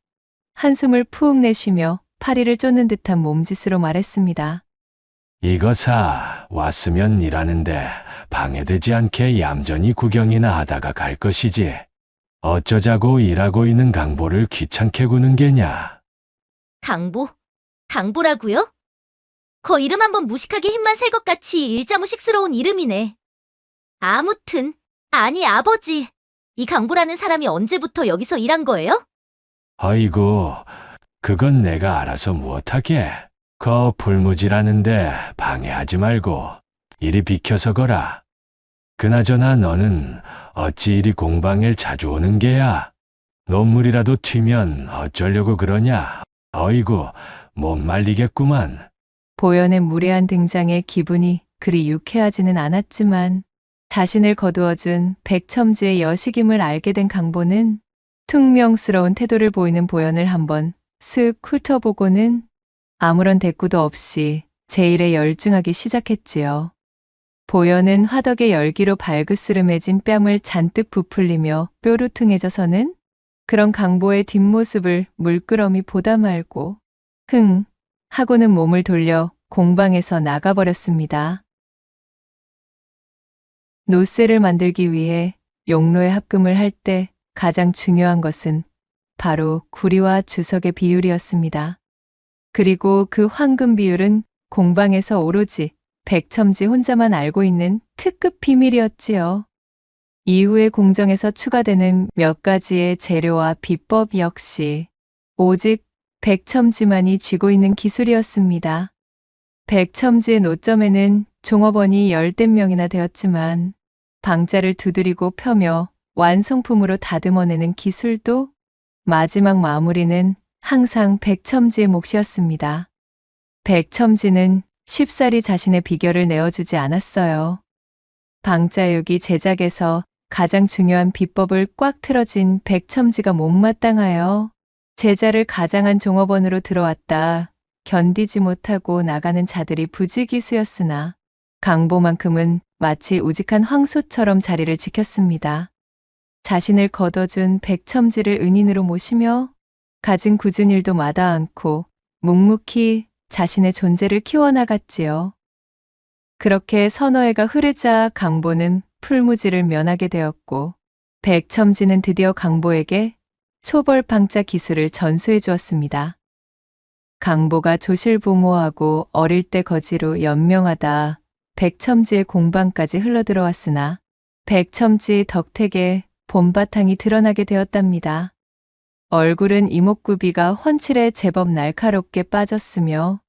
한숨을 푹 내쉬며 파리를 쫓는 듯한 몸짓으로 말했습니다. 이거사 왔으면 일하는데 방해되지 않게 얌전히 구경이나 하다가 갈 것이지. 어쩌자고 일하고 있는 강보를 귀찮게 구는 게냐. 강보? 강보라고요? 거 이름 한번 무식하게 힘만 셀 것 같이 일자무식스러운 이름이네. 아무튼 아니 아버지, 이 강보라는 사람이 언제부터 여기서 일한 거예요? 어이구, 그건 내가 알아서 무엇하게. 거 풀무질하는데 방해하지 말고 이리 비켜서 거라. 그나저나 너는 어찌 이리 공방에 자주 오는 게야? 논물이라도 튀면 어쩌려고 그러냐? 어이구, 못 말리겠구만. 보현의 무례한 등장에 기분이 그리 유쾌하지는 않았지만 자신을 거두어준 백첨지의 여식임을 알게 된 강보는 퉁명스러운 태도를 보이는 보현을 한번 슥 훑어보고는 아무런 대꾸도 없이 제 일에 열중하기 시작했지요. 보현은 화덕의 열기로 발그스름해진 뺨을 잔뜩 부풀리며 뾰루퉁해져서는 그런 강보의 뒷모습을 물끄러미 보다 말고 흥 하고는 몸을 돌려 공방에서 나가버렸습니다. 노쇠를 만들기 위해 용로에 합금을 할 때 가장 중요한 것은 바로 구리와 주석의 비율이었습니다. 그리고 그 황금 비율은 공방에서 오로지 백첨지 혼자만 알고 있는 특급 비밀이었지요. 이후의 공정에서 추가되는 몇 가지의 재료와 비법 역시 오직 백첨지만이 쥐고 있는 기술이었습니다. 백첨지의 노점에는 종업원이 10명이나 되었지만 방자를 두드리고 펴며 완성품으로 다듬어내는 기술도 마지막 마무리는 항상 백첨지의 몫이었습니다. 백첨지는 쉽사리 자신의 비결을 내어주지 않았어요. 방자육이 제작에서 가장 중요한 비법을 꽉 틀어진 백첨지가 못마땅하여 제자를 가장한 종업원으로 들어왔다 견디지 못하고 나가는 자들이 부지기수였으나 강보만큼은 마치 우직한 황소처럼 자리를 지켰습니다. 자신을 거둬준 백첨지를 은인으로 모시며 가진 굳은 일도 마다 않고 묵묵히 자신의 존재를 키워나갔지요. 그렇게 서너 해가 흐르자 강보는 풀무지를 면하게 되었고 백첨지는 드디어 강보에게 초벌방자 기술을 전수해 주었습니다. 강보가 조실부모하고 어릴 때 거지로 연명하다 백첨지의 공방까지 흘러들어왔으나 백첨지 덕택에 봄바탕이 드러나게 되었답니다. 얼굴은 이목구비가 훤칠해 제법 날카롭게 빠졌으며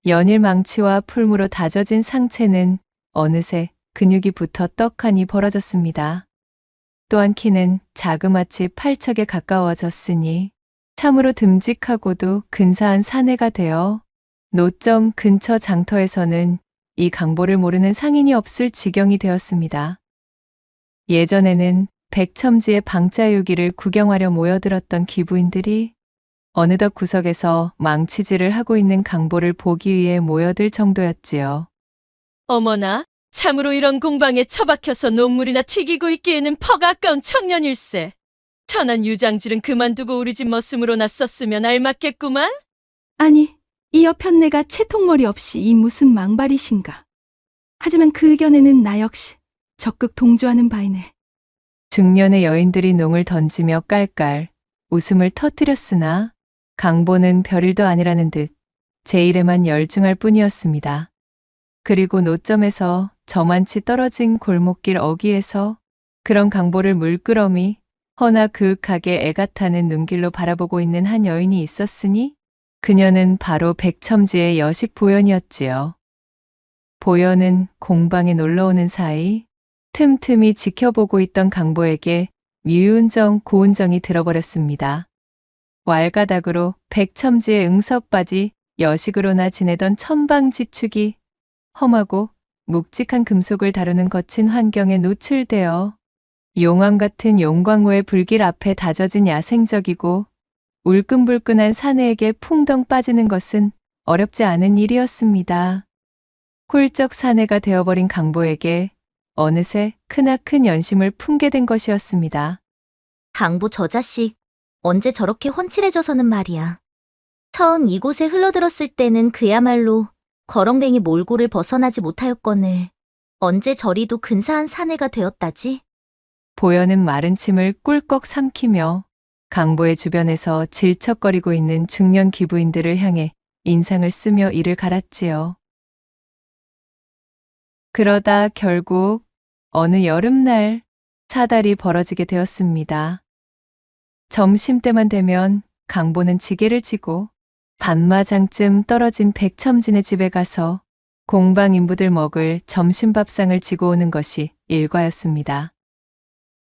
연일 망치와 풀무로 다져진 상체는 어느새 근육이 붙어 떡하니 벌어졌습니다. 또한 키는 자그마치 팔척에 가까워졌으니 참으로 듬직하고도 근사한 사내가 되어 노점 근처 장터에서는 이 강보를 모르는 상인이 없을 지경이 되었습니다. 예전에는 백첨지의 방자유기를 구경하려 모여들었던 귀부인들이 어느덧 구석에서 망치질을 하고 있는 강보를 보기 위해 모여들 정도였지요. 어머나, 참으로 이런 공방에 처박혀서 논물이나 튀기고 있기에는 퍽 아까운 청년일세. 천한 유장질은 그만두고 우리 집 머슴으로 났었으면 알맞겠구만. 아니, 이 여편네가 채통머리 없이 이 무슨 망발이신가. 하지만 그 의견에는 나 역시 적극 동조하는 바이네. 중년의 여인들이 농을 던지며 깔깔 웃음을 터뜨렸으나 강보는 별일도 아니라는 듯 제 일에만 열중할 뿐이었습니다. 그리고 노점에서 저만치 떨어진 골목길 어귀에서 그런 강보를 물끄러미 허나 그윽하게 애가 타는 눈길로 바라보고 있는 한 여인이 있었으니 그녀는 바로 백첨지의 여식 보현이었지요. 보현은 공방에 놀러오는 사이 틈틈이 지켜보고 있던 강보에게 미운정 고운정이 들어버렸습니다. 왈가닥으로 백첨지의 응석바지 여식으로나 지내던 천방지축이 험하고 묵직한 금속을 다루는 거친 환경에 노출되어 용암 같은 용광로의 불길 앞에 다져진 야생적이고 울끈불끈한 사내에게 풍덩 빠지는 것은 어렵지 않은 일이었습니다. 홀적 사내가 되어버린 강보에게 어느새 크나큰 연심을 품게 된 것이었습니다. 강보 저 자식, 언제 저렇게 훤칠해져서는 말이야. 처음 이곳에 흘러들었을 때는 그야말로 거렁뱅이 몰골을 벗어나지 못하였거늘 언제 저리도 근사한 사내가 되었다지? 보여는 마른 침을 꿀꺽 삼키며 강보의 주변에서 질척거리고 있는 중년 귀부인들을 향해 인상을 쓰며 이를 갈았지요. 그러다 결국 어느 여름날 사달이 벌어지게 되었습니다. 점심때만 되면 강보는 지게를 지고 반마장쯤 떨어진 백첨진의 집에 가서 공방 인부들 먹을 점심밥상을 지고 오는 것이 일과였습니다.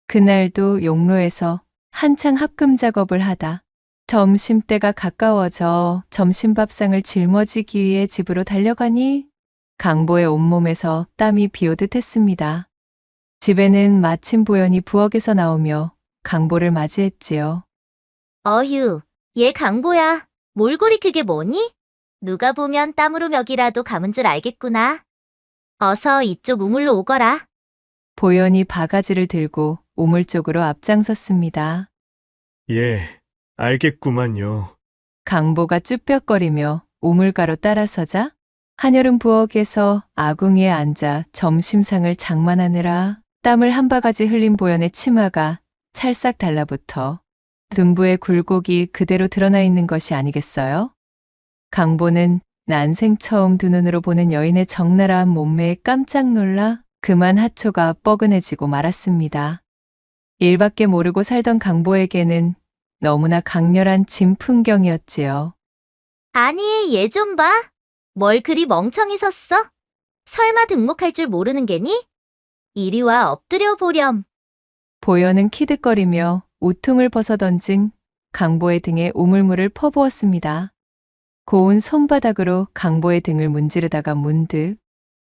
그날도 용로에서 한창 합금 작업을 하다 점심때가 가까워져 점심밥상을 짊어지기 위해 집으로 달려가니 강보의 온몸에서 땀이 비오듯 했습니다. 집에는 마침 보현이 부엌에서 나오며 강보를 맞이했지요. 어휴, 얘 강보야. 몰골이 그게 뭐니? 누가 보면 땀으로 멱이라도 감은 줄 알겠구나. 어서 이쪽 우물로 오거라. 보현이 바가지를 들고 우물 쪽으로 앞장섰습니다. 예, 알겠구만요. 강보가 쭈뼛거리며 우물가로 따라서자 한여름 부엌에서 아궁이에 앉아 점심상을 장만하느라 땀을 한 바가지 흘린 보현의 치마가 찰싹 달라붙어 둔부의 굴곡이 그대로 드러나 있는 것이 아니겠어요? 강보는 난생 처음 두 눈으로 보는 여인의 적나라한 몸매에 깜짝 놀라 그만 하초가 뻐근해지고 말았습니다. 일밖에 모르고 살던 강보에게는 너무나 강렬한 진풍경이었지요. 아니, 얘 좀 봐. 뭘 그리 멍청이 섰어? 설마 등목할 줄 모르는 게니? 이리 와 엎드려 보렴. 보현은 키득거리며 우퉁을 벗어던진 강보의 등에 우물물을 퍼부었습니다. 고운 손바닥으로 강보의 등을 문지르다가 문득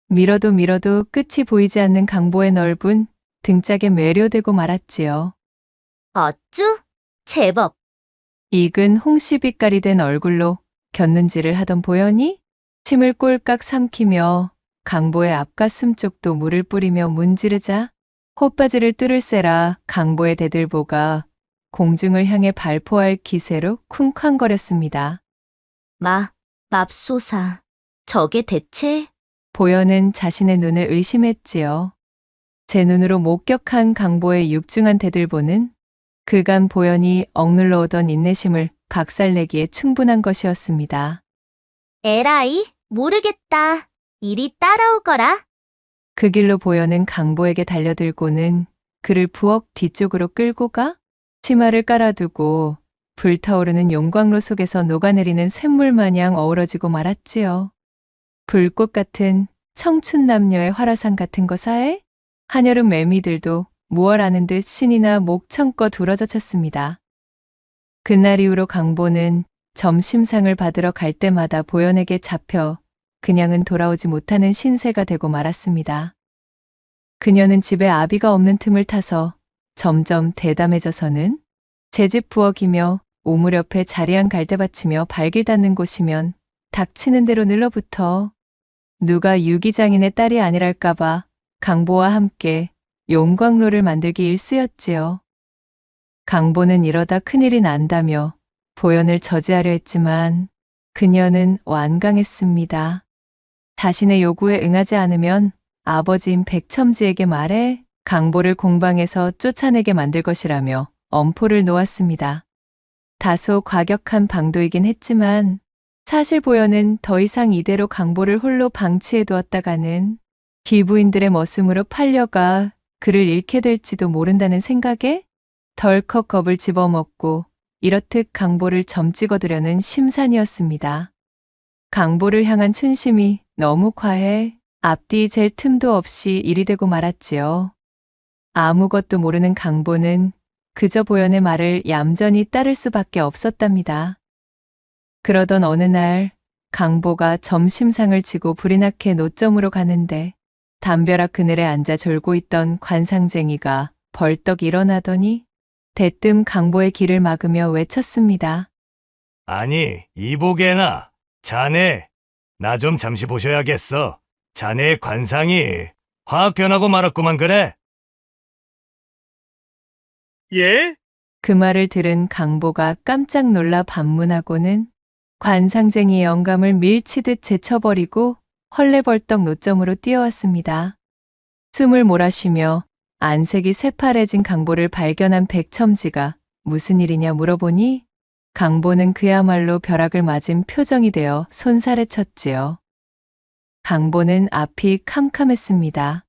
밀어도 밀어도 끝이 보이지 않는 강보의 넓은 등짝에 매료되고 말았지요. 어쭈? 제법. 익은 홍시빛깔이 된 얼굴로 곁눈질을 하던 보현이 침을 꼴깍 삼키며 강보의 앞가슴 쪽도 물을 뿌리며 문지르자 헛바지를 뚫을세라 강보의 대들보가 공중을 향해 발포할 기세로 쿵쾅거렸습니다. 맙소사. 저게 대체? 보현은 자신의 눈을 의심했지요. 제 눈으로 목격한 강보의 육중한 대들보는 그간 보현이 억눌러 오던 인내심을 각살내기에 충분한 것이었습니다. 에라이, 모르겠다. 이리 따라오거라. 그 길로 보현은 강보에게 달려들고는 그를 부엌 뒤쪽으로 끌고 가 치마를 깔아두고 불타오르는 용광로 속에서 녹아내리는 쇳물 마냥 어우러지고 말았지요. 불꽃 같은 청춘 남녀의 화라산 같은 거사에 한여름 매미들도 무얼하는 듯 신이나 목청껏 우러져쳤습니다. 그날 이후로 강보는 점심상을 받으러 갈 때마다 보현에게 잡혀 그냥은 돌아오지 못하는 신세가 되고 말았습니다. 그녀는 집에 아비가 없는 틈을 타서 점점 대담해져서는 제 집 부엌이며 우물 옆에 자리한 갈대밭이며 발길 닿는 곳이면 닥치는 대로 늘러붙어 누가 유기장인의 딸이 아니랄까봐 강보와 함께 용광로를 만들기 일쑤였지요. 강보는 이러다 큰일이 난다며 보현을 저지하려 했지만 그녀는 완강했습니다. 자신의 요구에 응하지 않으면 아버지인 백첨지에게 말해 강보를 공방에서 쫓아내게 만들 것이라며 엄포를 놓았습니다. 다소 과격한 방도이긴 했지만 사실 보현은 더 이상 이대로 강보를 홀로 방치해 두었다가는 귀부인들의 머슴으로 팔려가 그를 잃게 될지도 모른다는 생각에 덜컥 겁을 집어먹고 이렇듯 강보를 점 찍어두려는 심산이었습니다. 강보를 향한 춘심이 너무 과해 앞뒤 잴 틈도 없이 일이 되고 말았지요. 아무것도 모르는 강보는 그저 보현의 말을 얌전히 따를 수밖에 없었답니다. 그러던 어느 날 강보가 점심상을 치고 불이 나게 노점으로 가는데 담벼락 그늘에 앉아 졸고 있던 관상쟁이가 벌떡 일어나더니 대뜸 강보의 길을 막으며 외쳤습니다. 아니, 이보게나. 자네, 나 좀 잠시 보셔야겠어. 자네의 관상이 확 변하고 말았구만 그래. 예? 그 말을 들은 강보가 깜짝 놀라 반문하고는 관상쟁이의 영감을 밀치듯 제쳐버리고 헐레벌떡 노점으로 뛰어왔습니다. 숨을 몰아쉬며 안색이 새파래진 강보를 발견한 백첨지가 무슨 일이냐 물어보니 강보는 그야말로 벼락을 맞은 표정이 되어 손살에 쳤지요. 강보는 앞이 캄캄했습니다.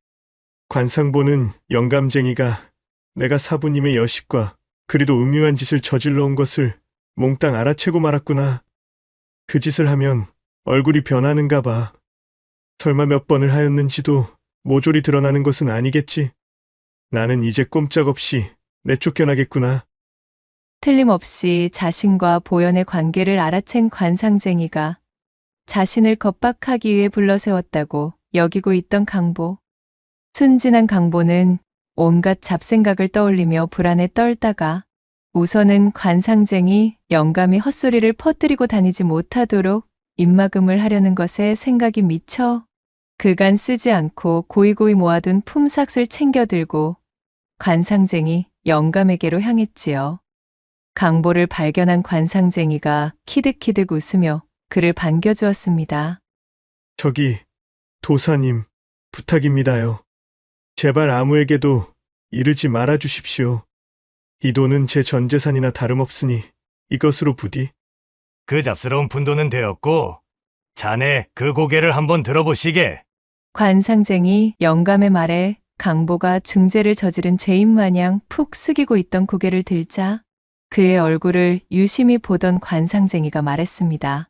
관상보는 영감쟁이가 내가 사부님의 여식과 그리도 음흉한 짓을 저질러 온 것을 몽땅 알아채고 말았구나. 그 짓을 하면 얼굴이 변하는가 봐. 설마 몇 번을 하였는지도 모조리 드러나는 것은 아니겠지. 나는 이제 꼼짝없이 내쫓겨나겠구나. 틀림없이 자신과 보현의 관계를 알아챈 관상쟁이가 자신을 겁박하기 위해 불러세웠다고 여기고 있던 강보. 순진한 강보는 온갖 잡생각을 떠올리며 불안에 떨다가 우선은 관상쟁이 영감이 헛소리를 퍼뜨리고 다니지 못하도록 입막음을 하려는 것에 생각이 미쳐 그간 쓰지 않고 고이고이 모아둔 품삯을 챙겨들고 관상쟁이 영감에게로 향했지요. 강보를 발견한 관상쟁이가 키득키득 웃으며 그를 반겨주었습니다. 저기 도사님 부탁입니다요. 제발 아무에게도 이르지 말아 주십시오. 이 돈은 제 전 재산이나 다름없으니 이것으로 부디. 그 잡스러운 푼돈은 되었고, 자네 그 고개를 한번 들어보시게. 관상쟁이 영감의 말에 강보가 중죄를 저지른 죄인 마냥 푹 숙이고 있던 고개를 들자 그의 얼굴을 유심히 보던 관상쟁이가 말했습니다.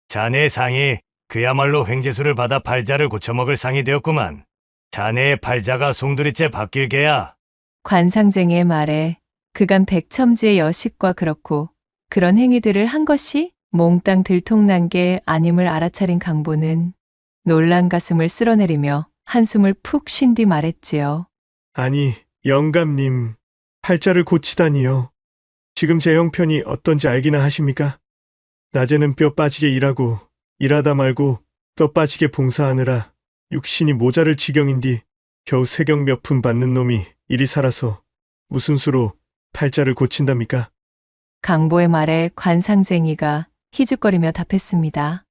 자네의 상이 그야말로 횡재수를 받아 팔자를 고쳐먹을 상이 되었구만. 자네의 팔자가 송두리째 바뀔 게야. 관상쟁이의 말에 그간 백첨지의 여식과 그렇고 그런 행위들을 한 것이 몽땅 들통난 게 아님을 알아차린 강보는 놀란 가슴을 쓸어내리며 한숨을 푹 쉰 뒤 말했지요. 아니 영감님 팔자를 고치다니요. 지금 제 형편이 어떤지 알기나 하십니까? 낮에는 뼈 빠지게 일하고 일하다 말고 뼈 빠지게 봉사하느라 육신이 모자랄 지경인디 겨우 세경 몇 푼 받는 놈이 이리 살아서 무슨 수로 팔자를 고친답니까? 강보의 말에 관상쟁이가 희죽거리며 답했습니다.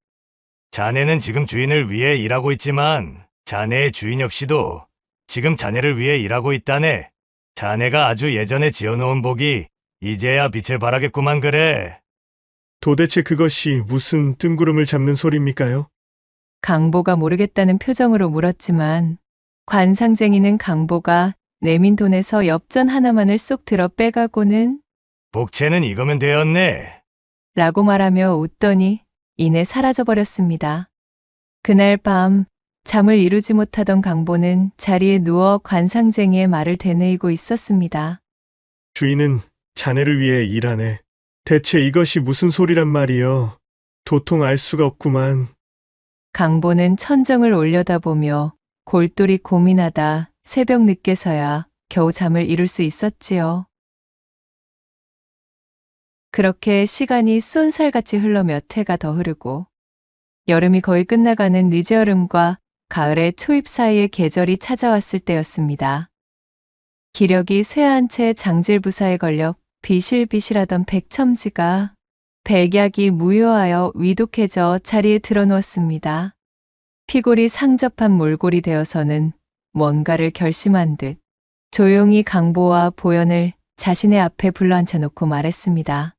자네는 지금 주인을 위해 일하고 있지만 자네의 주인 역시도 지금 자네를 위해 일하고 있다네. 자네가 아주 예전에 지어놓은 복이 이제야 빛을 발하겠구만 그래. 도대체 그것이 무슨 뜬구름을 잡는 소리입니까요? 강보가 모르겠다는 표정으로 물었지만 관상쟁이는 강보가 내민 돈에서 엽전 하나만을 쏙 들어 빼가고는 복채는 이거면 되었네. 라고 말하며 웃더니 이내 사라져버렸습니다. 그날 밤 잠을 이루지 못하던 강보는 자리에 누워 관상쟁이의 말을 되뇌이고 있었습니다. 주인은 자네를 위해 일하네. 대체 이것이 무슨 소리란 말이여. 도통 알 수가 없구만. 강보는 천정을 올려다보며 골똘히 고민하다 새벽 늦게서야 겨우 잠을 이룰 수 있었지요. 그렇게 시간이 쏜살같이 흘러 몇 해가 더 흐르고 여름이 거의 끝나가는 늦여름과 가을의 초입 사이의 계절이 찾아왔을 때였습니다. 기력이 쇠한 채 장질부사에 걸려 비실비실하던 백첨지가 백약이 무효하여 위독해져 자리에 드러누웠습니다. 피골이 상접한 몰골이 되어서는 뭔가를 결심한 듯 조용히 강보와 보현을 자신의 앞에 불러앉혀놓고 말했습니다.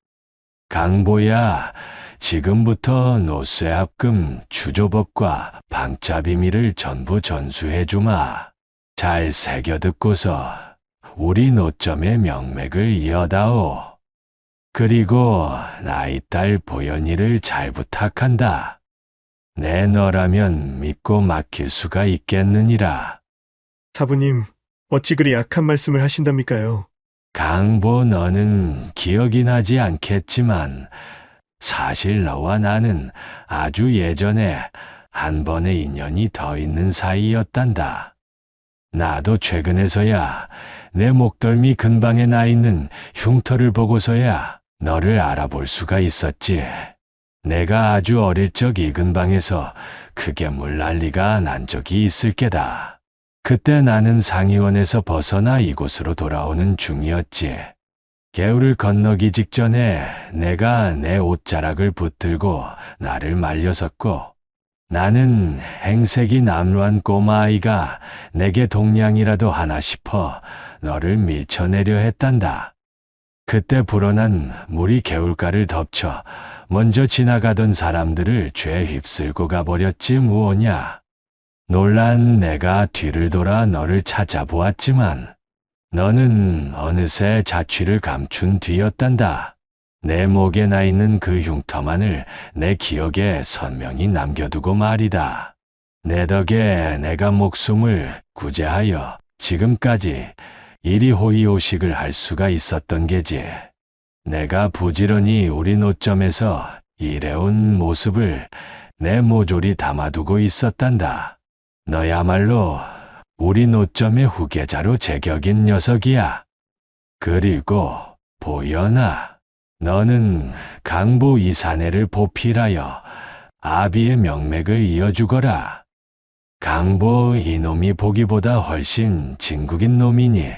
강보야, 지금부터 노쇠 합금 주조법과 방자 비밀을 전부 전수해주마. 잘 새겨듣고서 우리 노점의 명맥을 이어다오. 그리고 나이 딸 보현이를 잘 부탁한다. 내 너라면 믿고 맡길 수가 있겠느니라. 사부님, 어찌 그리 약한 말씀을 하신답니까요? 강보, 너는 기억이 나지 않겠지만 사실 너와 나는 아주 예전에 한 번의 인연이 더 있는 사이였단다. 나도 최근에서야 내 목덜미 근방에 나 있는 흉터를 보고서야 너를 알아볼 수가 있었지. 내가 아주 어릴 적 이 근방에서 크게 물난리가 난 적이 있을 게다. 그때 나는 상의원에서 벗어나 이곳으로 돌아오는 중이었지. 개울을 건너기 직전에 내가 내 옷자락을 붙들고 나를 말렸었고, 나는 행색이 남루한 꼬마아이가 내게 동냥이라도 하나 싶어 너를 밀쳐내려 했단다. 그때 불어난 물이 개울가를 덮쳐 먼저 지나가던 사람들을 죄 휩쓸고 가버렸지 무엇냐. 놀란 내가 뒤를 돌아 너를 찾아보았지만 너는 어느새 자취를 감춘 뒤였단다. 내 목에 나 있는 그 흉터만을 내 기억에 선명히 남겨두고 말이다. 내 덕에 내가 목숨을 구제하여 지금까지 이리 호의호식을 할 수가 있었던 게지. 내가 부지런히 우리 노점에서 일해온 모습을 내 모조리 담아두고 있었단다. 너야말로 우리 노점의 후계자로 제격인 녀석이야. 그리고 보연아, 너는 강보 이 사내를 보필하여 아비의 명맥을 이어주거라. 강보 이놈이 보기보다 훨씬 진국인 놈이니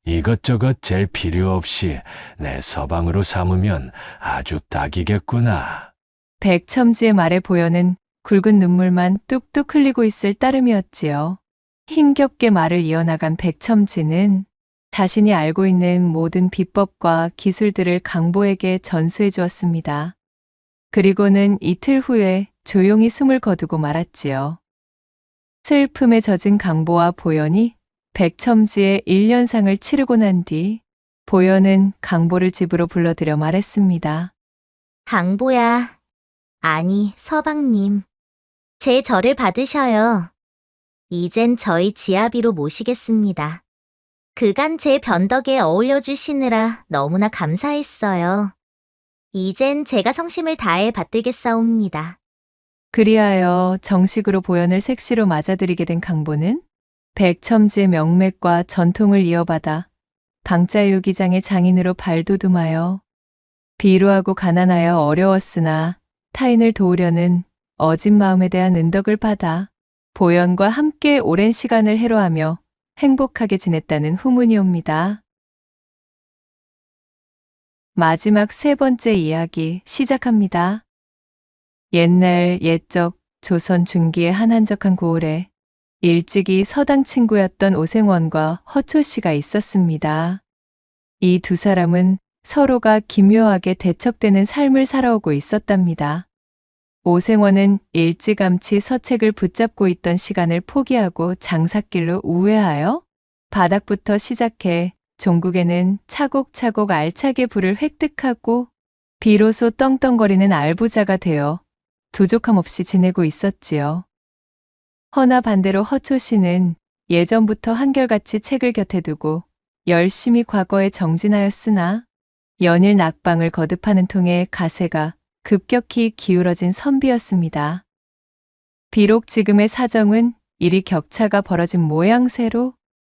이것저것 잴 필요 없이 내 서방으로 삼으면 아주 딱이겠구나. 백첨지의 말에 보여는 굵은 눈물만 뚝뚝 흘리고 있을 따름이었지요. 힘겹게 말을 이어나간 백첨지는 자신이 알고 있는 모든 비법과 기술들을 강보에게 전수해 주었습니다. 그리고는 이틀 후에 조용히 숨을 거두고 말았지요. 슬픔에 젖은 강보와 보연이 백첨지의 1년상을 치르고 난 뒤 보연은 강보를 집으로 불러들여 말했습니다. 강보야, 아니 서방님, 제 절을 받으셔요. 이젠 저희 지아비로 모시겠습니다. 그간 제 변덕에 어울려 주시느라 너무나 감사했어요. 이젠 제가 성심을 다해 받들겠사옵니다. 그리하여 정식으로 보연을 색시로 맞아들이게 된 강보는 백첨지의 명맥과 전통을 이어받아 방자유기장의 장인으로 발돋움하여 비루하고 가난하여 어려웠으나 타인을 도우려는 어진 마음에 대한 은덕을 받아 보연과 함께 오랜 시간을 해로하며 행복하게 지냈다는 후문이 옵니다. 마지막 세 번째 이야기 시작합니다. 옛날 옛적 조선 중기의 한 한적한 고을에 일찍이 서당 친구였던 오생원과 허초 씨가 있었습니다. 이 두 사람은 서로가 기묘하게 대척되는 삶을 살아오고 있었답니다. 오생원은 일찌감치 서책을 붙잡고 있던 시간을 포기하고 장삿길로 우회하여 바닥부터 시작해 종국에는 차곡차곡 알차게 부를 획득하고 비로소 떵떵거리는 알부자가 되어 부족함 없이 지내고 있었지요. 허나 반대로 허초 씨는 예전부터 한결같이 책을 곁에 두고 열심히 과거에 정진하였으나 연일 낙방을 거듭하는 통에 가세가 급격히 기울어진 선비였습니다. 비록 지금의 사정은 이리 격차가 벌어진 모양새로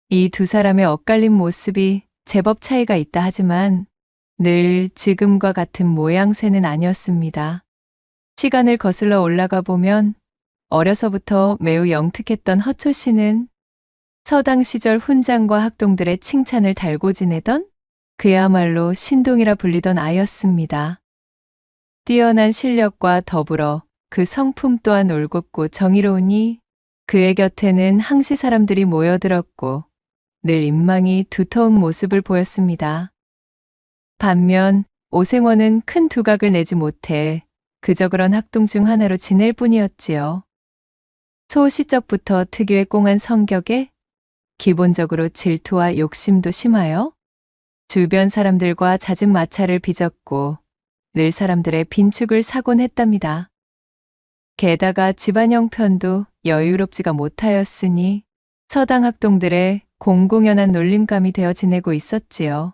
이 두 사람의 엇갈린 모습이 제법 차이가 있다 하지만 늘 지금과 같은 모양새는 아니었습니다. 시간을 거슬러 올라가 보면 어려서부터 매우 영특했던 허초 씨는 서당 시절 훈장과 학동들의 칭찬을 달고 지내던 그야말로 신동이라 불리던 아이였습니다. 뛰어난 실력과 더불어 그 성품 또한 올곧고 정의로우니 그의 곁에는 항시 사람들이 모여들었고 늘 인망이 두터운 모습을 보였습니다. 반면 오생원은 큰 두각을 내지 못해 그저 그런 학동 중 하나로 지낼 뿐이었지요. 소시적부터 특유의 꽁한 성격에 기본적으로 질투와 욕심도 심하여 주변 사람들과 잦은 마찰을 빚었고 늘 사람들의 빈축을 사곤 했답니다. 게다가 집안 형편도 여유롭지가 못하였으니 서당 학동들의 공공연한 놀림감이 되어 지내고 있었지요.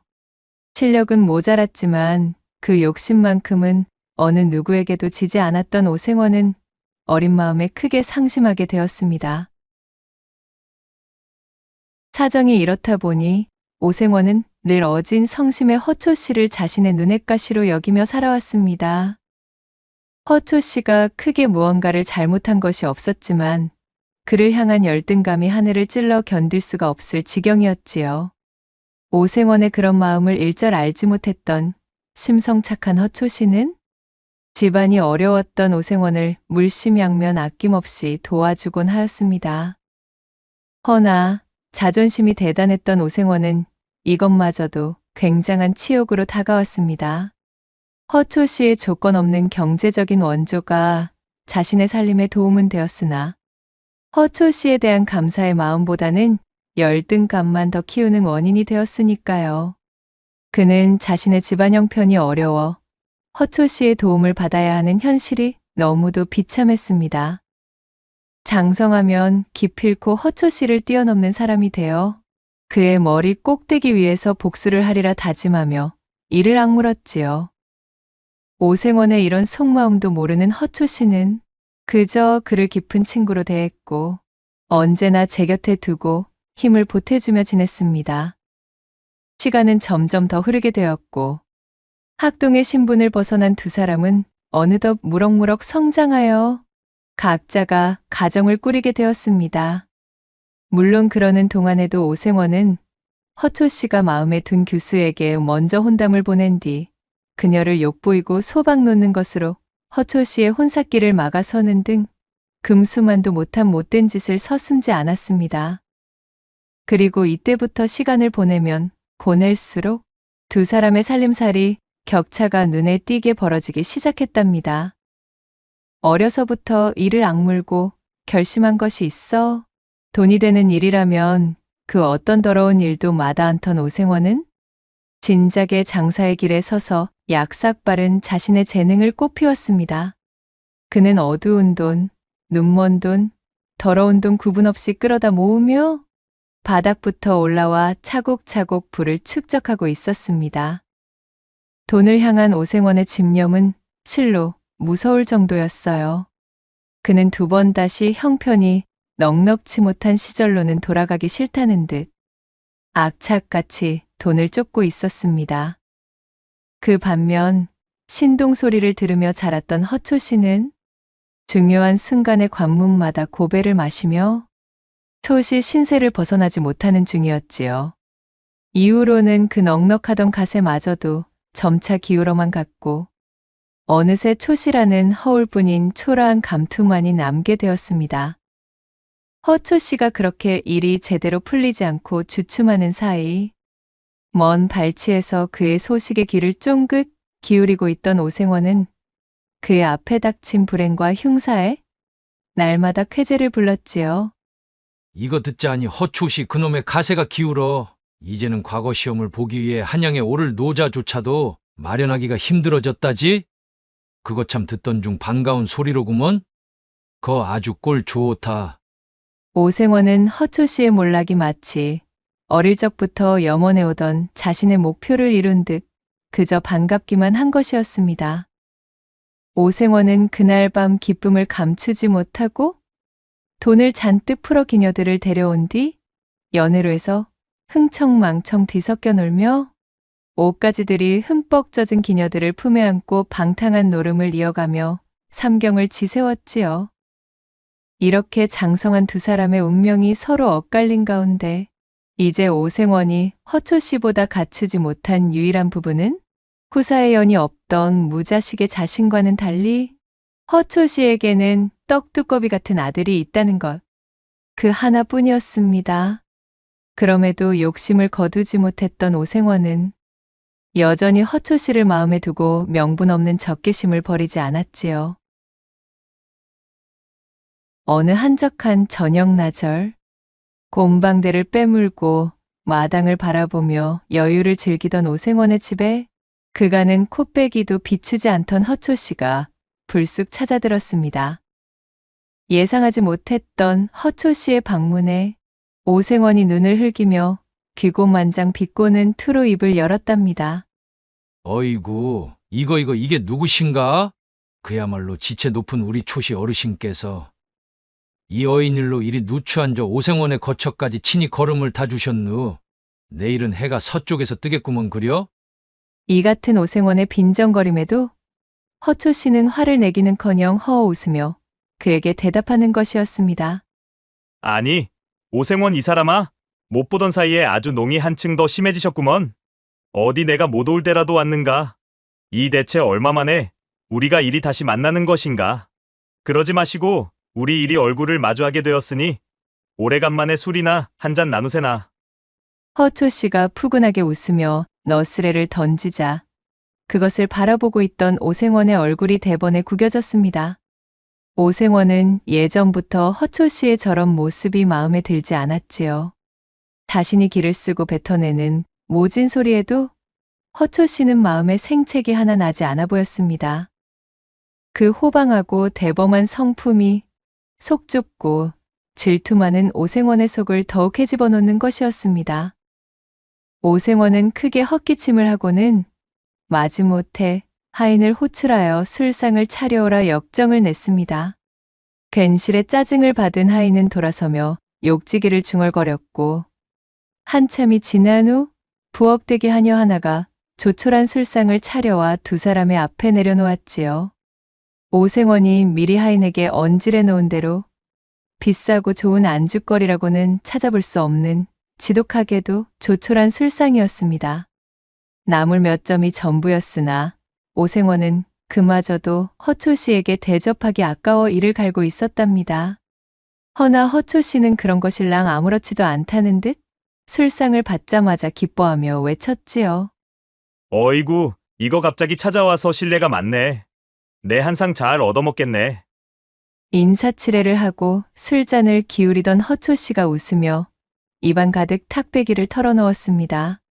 실력은 모자랐지만 그 욕심만큼은 어느 누구에게도 지지 않았던 오생원은 어린 마음에 크게 상심하게 되었습니다. 사정이 이렇다 보니 오생원은 늘 어진 성심의 허초 씨를 자신의 눈엣 가시로 여기며 살아왔습니다. 허초 씨가 크게 무언가를 잘못한 것이 없었지만 그를 향한 열등감이 하늘을 찔러 견딜 수가 없을 지경이었지요. 오생원의 그런 마음을 일절 알지 못했던 심성착한 허초 씨는 집안이 어려웠던 오생원을 물심양면 아낌없이 도와주곤 하였습니다. 허나 자존심이 대단했던 오생원은 이것마저도 굉장한 치욕으로 다가왔습니다. 허초 씨의 조건 없는 경제적인 원조가 자신의 살림에 도움은 되었으나 허초 씨에 대한 감사의 마음보다는 열등감만 더 키우는 원인이 되었으니까요. 그는 자신의 집안 형편이 어려워 허초 씨의 도움을 받아야 하는 현실이 너무도 비참했습니다. 장성하면 기필코 허초 씨를 뛰어넘는 사람이 되어 그의 머리 꼭대기 위에서 복수를 하리라 다짐하며 이를 악물었지요. 오생원의 이런 속마음도 모르는 허초 씨는 그저 그를 깊은 친구로 대했고 언제나 제 곁에 두고 힘을 보태주며 지냈습니다. 시간은 점점 더 흐르게 되었고 학동의 신분을 벗어난 두 사람은 어느덧 무럭무럭 성장하여 각자가 가정을 꾸리게 되었습니다. 물론 그러는 동안에도 오생원은 허초 씨가 마음에 둔 교수에게 먼저 혼담을 보낸 뒤 그녀를 욕보이고 소박 놓는 것으로 허초 씨의 혼삿길을 막아서는 등 금수만도 못한 못된 짓을 서슴지 않았습니다. 그리고 이때부터 시간을 보내면 보낼수록 두 사람의 살림살이 격차가 눈에 띄게 벌어지기 시작했답니다. 어려서부터 이를 악물고 결심한 것이 있어 돈이 되는 일이라면 그 어떤 더러운 일도 마다 않던 오생원은 진작에 장사의 길에 서서 약삭빠른 자신의 재능을 꽃피웠습니다. 그는 어두운 돈, 눈먼 돈, 더러운 돈 구분 없이 끌어다 모으며 바닥부터 올라와 차곡차곡 부를 축적하고 있었습니다. 돈을 향한 오생원의 집념은 실로 무서울 정도였어요. 그는 두 번 다시 형편이 넉넉지 못한 시절로는 돌아가기 싫다는 듯 악착같이 돈을 쫓고 있었습니다. 그 반면 신동 소리를 들으며 자랐던 허초 씨는 중요한 순간의 관문마다 고배를 마시며 초시 신세를 벗어나지 못하는 중이었지요. 이후로는 그 넉넉하던 갓에마저도 점차 기울어만 갔고 어느새 초시라는 허울뿐인 초라한 감투만이 남게 되었습니다. 허초 씨가 그렇게 일이 제대로 풀리지 않고 주춤하는 사이 먼 발치에서 그의 소식에 귀를 쫑긋 기울이고 있던 오생원은 그의 앞에 닥친 불행과 흉사에 날마다 쾌재를 불렀지요. 이거 듣자니 허초시 그놈의 가세가 기울어 이제는 과거 시험을 보기 위해 한양에 오를 노자조차도 마련하기가 힘들어졌다지? 그거 참 듣던 중 반가운 소리로구먼? 거 아주 꼴 좋다. 오생원은 허초 씨의 몰락이 마치 어릴 적부터 염원해오던 자신의 목표를 이룬 듯 그저 반갑기만 한 것이었습니다. 오생원은 그날 밤 기쁨을 감추지 못하고 돈을 잔뜩 풀어 기녀들을 데려온 뒤 연회로에서 흥청망청 뒤섞여 놀며 옷가지들이 흠뻑 젖은 기녀들을 품에 안고 방탕한 노름을 이어가며 삼경을 지새웠지요. 이렇게 장성한 두 사람의 운명이 서로 엇갈린 가운데 이제 오생원이 허초 씨보다 갖추지 못한 유일한 부분은 후사의 연이 없던 무자식의 자신과는 달리 허초 씨에게는 떡두꺼비 같은 아들이 있다는 것. 그 하나뿐이었습니다. 그럼에도 욕심을 거두지 못했던 오생원은 여전히 허초 씨를 마음에 두고 명분 없는 적개심을 버리지 않았지요. 어느 한적한 저녁 나절, 곰방대를 빼물고 마당을 바라보며 여유를 즐기던 오생원의 집에 그가는 코빼기도 비추지 않던 허초 씨가 불쑥 찾아들었습니다. 예상하지 못했던 허초 씨의 방문에 오생원이 눈을 흘기며 귀고만장 비꼬는 투로 입을 열었답니다. 어이구, 이게 누구신가? 그야말로 지체 높은 우리 초시 어르신께서 이 어인일로 이리 누추한 저 오생원의 거처까지 친히 걸음을 다 주셨누. 내일은 해가 서쪽에서 뜨겠구먼 그려? 이 같은 오생원의 빈정거림에도 허초 씨는 화를 내기는커녕 허어 웃으며 그에게 대답하는 것이었습니다. 아니, 오생원 이 사람아, 못 보던 사이에 아주 농이 한층 더 심해지셨구먼. 어디 내가 못 올 때라도 왔는가? 이 대체 얼마 만에 우리가 이리 다시 만나는 것인가? 그러지 마시고 우리 이리 얼굴을 마주하게 되었으니 오래간만에 술이나 한잔 나누세나. 허초 씨가 푸근하게 웃으며 너스레를 던지자 그것을 바라보고 있던 오생원의 얼굴이 대번에 구겨졌습니다. 오생원은 예전부터 허초 씨의 저런 모습이 마음에 들지 않았지요. 자신이 기를 쓰고 뱉어내는 모진 소리에도 허초 씨는 마음에 생채기 하나 나지 않아 보였습니다. 그 호방하고 대범한 성품이 속 좁고 질투 많은 오생원의 속을 더욱 헤집어 놓는 것이었습니다. 오생원은 크게 헛기침을 하고는 마지못해 하인을 호출하여 술상을 차려오라 역정을 냈습니다. 괜시레 짜증을 받은 하인은 돌아서며 욕지기를 중얼거렸고 한참이 지난 후 부엌대기 하녀 하나가 조촐한 술상을 차려와 두 사람의 앞에 내려놓았지요. 오생원이 미리 하인에게 언질해 놓은 대로 비싸고 좋은 안주거리라고는 찾아볼 수 없는 지독하게도 조촐한 술상이었습니다. 나물 몇 점이 전부였으나 오생원은 그마저도 허초 씨에게 대접하기 아까워 이를 갈고 있었답니다. 허나 허초 씨는 그런 것일랑 아무렇지도 않다는 듯 술상을 받자마자 기뻐하며 외쳤지요. 어이구, 이거 갑자기 찾아와서 실례가 많네. 내 한 상 잘 얻어먹겠네. 인사치레를 하고 술잔을 기울이던 허초 씨가 웃으며 입안 가득 탁배기를 털어넣었습니다.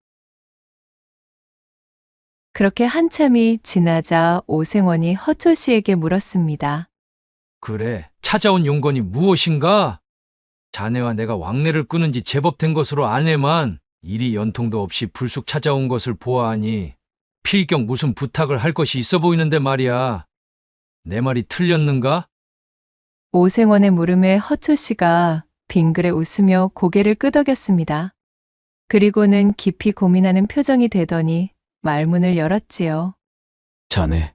그렇게 한참이 지나자 오생원이 허초 씨에게 물었습니다. 그래, 찾아온 용건이 무엇인가? 자네와 내가 왕래를 끊은 지 제법 된 것으로 아네만 이리 연통도 없이 불쑥 찾아온 것을 보아하니 필경 무슨 부탁을 할 것이 있어 보이는데 말이야. 내 말이 틀렸는가? 오생원의 물음에 허초 씨가 빙그레 웃으며 고개를 끄덕였습니다. 그리고는 깊이 고민하는 표정이 되더니 말문을 열었지요. 자네,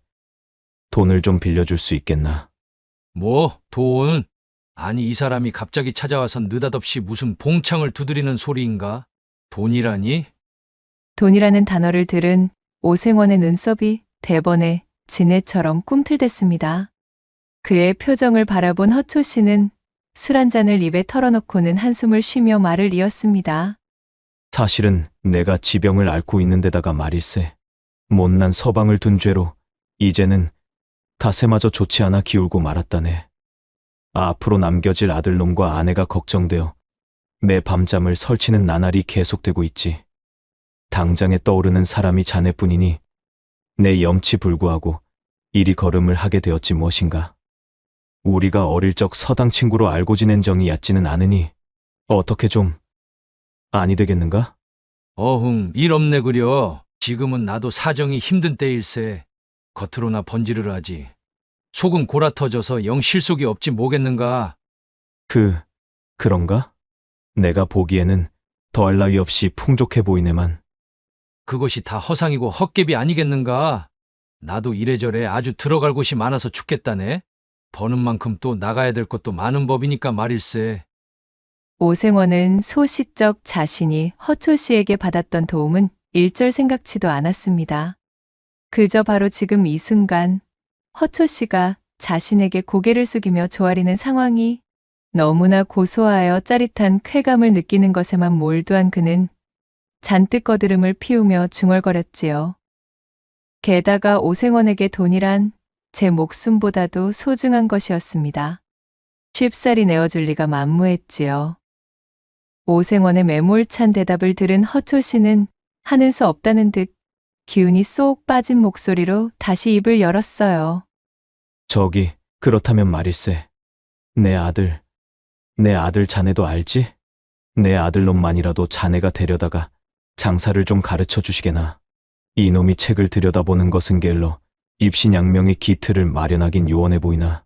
돈을 좀 빌려줄 수 있겠나? 뭐, 돈? 아니, 이 사람이 갑자기 찾아와서 느닷없이 무슨 봉창을 두드리는 소리인가? 돈이라니? 돈이라는 단어를 들은 오생원의 눈썹이 대번에 진해처럼 꿈틀댔습니다. 그의 표정을 바라본 허초 씨는 술 한 잔을 입에 털어놓고는 한숨을 쉬며 말을 이었습니다. 사실은 내가 지병을 앓고 있는 데다가 말일세. 못난 서방을 둔 죄로 이제는 다세마저 좋지 않아 기울고 말았다네. 앞으로 남겨질 아들놈과 아내가 걱정되어 매 밤잠을 설치는 나날이 계속되고 있지. 당장에 떠오르는 사람이 자네뿐이니 내 염치불구하고 이리 걸음을 하게 되었지 무엇인가. 우리가 어릴 적 서당 친구로 알고 지낸 정이 얕지는 않으니 어떻게 좀 아니 되겠는가? 어흥, 일 없네 그려. 지금은 나도 사정이 힘든 때일세. 겉으로나 번지르르 하지. 속은 골아 터져서 영 실속이 없지 뭐겠는가. 그런가? 내가 보기에는 더할 나위 없이 풍족해 보이네만. 그것이 다 허상이고 헛개비 아니겠는가. 나도 이래저래 아주 들어갈 곳이 많아서 죽겠다네. 버는 만큼 또 나가야 될 것도 많은 법이니까 말일세. 오생원은 소시적 자신이 허초 씨에게 받았던 도움은 일절 생각지도 않았습니다. 그저 바로 지금 이 순간 허초 씨가 자신에게 고개를 숙이며 조아리는 상황이 너무나 고소하여 짜릿한 쾌감을 느끼는 것에만 몰두한 그는 잔뜩 거드름을 피우며 중얼거렸지요. 게다가 오생원에게 돈이란 제 목숨보다도 소중한 것이었습니다. 쉽사리 내어줄 리가 만무했지요. 오생원의 매몰찬 대답을 들은 허초 씨는 하는 수 없다는 듯 기운이 쏙 빠진 목소리로 다시 입을 열었어요. 저기, 그렇다면 말일세. 내 아들 자네도 알지? 내 아들놈만이라도 자네가 데려다가 장사를 좀 가르쳐 주시게나. 이놈이 책을 들여다보는 것은 갤러 입신양명의 기틀을 마련하긴 요원해 보이나.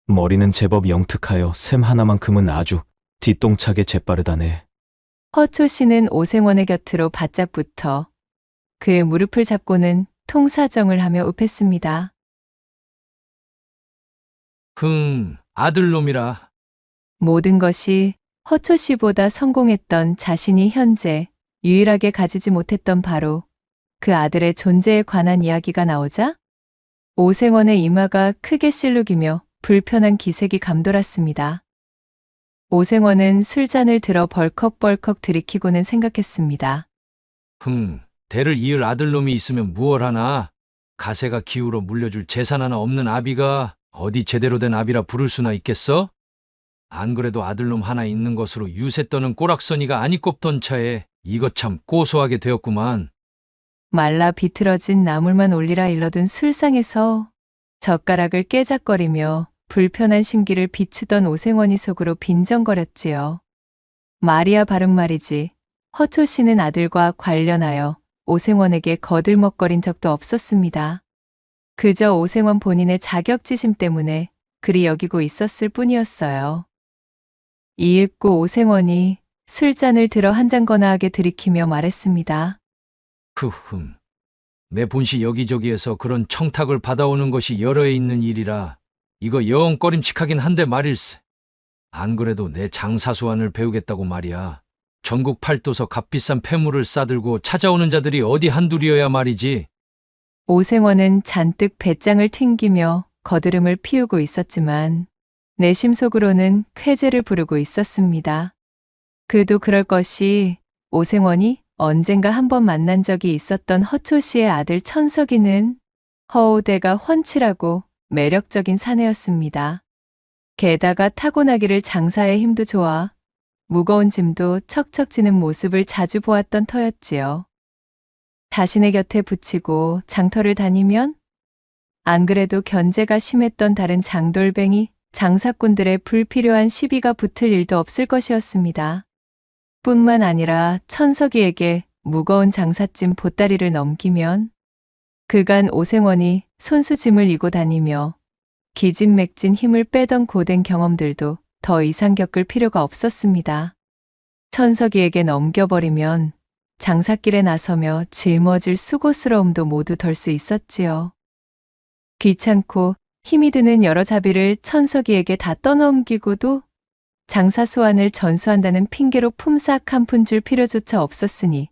머리는 제법 영특하여 샘 하나만큼은 아주 뒤똥차게 재빠르다네. 허초 씨는 오생원의 곁으로 바짝 붙어 그의 무릎을 잡고는 통사정을 하며 읍했습니다. 아들놈이라. 모든 것이 허초 씨보다 성공했던 자신이 현재 유일하게 가지지 못했던 바로 그 아들의 존재에 관한 이야기가 나오자 오생원의 이마가 크게 실룩이며 불편한 기색이 감돌았습니다. 오생원은 술잔을 들어 벌컥벌컥 들이키고는 생각했습니다. 대를 이을 아들놈이 있으면 무얼 하나. 가세가 기울어 물려줄 재산 하나 없는 아비가 어디 제대로 된 아비라 부를 수나 있겠어? 안 그래도 아들놈 하나 있는 것으로 유세 떠는 꼬락서니가 아니 꼽던 차에 이것 참 고소하게 되었구만. 말라 비틀어진 나물만 올리라 일러둔 술상에서 젓가락을 깨작거리며 불편한 심기를 비추던 오생원이 속으로 빈정거렸지요. 말이야 바른 말이지. 허초 씨는 아들과 관련하여 오생원에게 거들먹거린 적도 없었습니다. 그저 오생원 본인의 자격지심 때문에 그리 여기고 있었을 뿐이었어요. 이윽고 오생원이 술잔을 들어 한 잔 거나하게 들이키며 말했습니다. 내 본시 여기저기에서 그런 청탁을 받아오는 것이 여러 해 있는 일이라 이거 영 꺼림칙하긴 한데 말일세. 안 그래도 내 장사수완을 배우겠다고 말이야. 전국 팔도서 값비싼 폐물을 싸들고 찾아오는 자들이 어디 한둘이어야 말이지. 오생원은 잔뜩 배짱을 튕기며 거드름을 피우고 있었지만 내심 속으로는 쾌재를 부르고 있었습니다. 그도 그럴 것이 오생원이 언젠가 한번 만난 적이 있었던 허초 씨의 아들 천석이는 허우대가 훤칠하고 매력적인 사내였습니다. 게다가 타고나기를 장사의 힘도 좋아 무거운 짐도 척척 지는 모습을 자주 보았던 터였지요. 자신의 곁에 붙이고 장터를 다니면 안 그래도 견제가 심했던 다른 장돌뱅이 장사꾼들의 불필요한 시비가 붙을 일도 없을 것이었습니다. 뿐만 아니라 천석이에게 무거운 장삿짐 보따리를 넘기면 그간 오생원이 손수짐을 이고 다니며 기진맥진 힘을 빼던 고된 경험들도 더 이상 겪을 필요가 없었습니다. 천석이에게 넘겨버리면 장사길에 나서며 짊어질 수고스러움도 모두 덜 수 있었지요. 귀찮고 힘이 드는 여러 자비를 천석이에게 다 떠넘기고도 장사 수완을 전수한다는 핑계로 품삯 한 푼 줄 필요조차 없었으니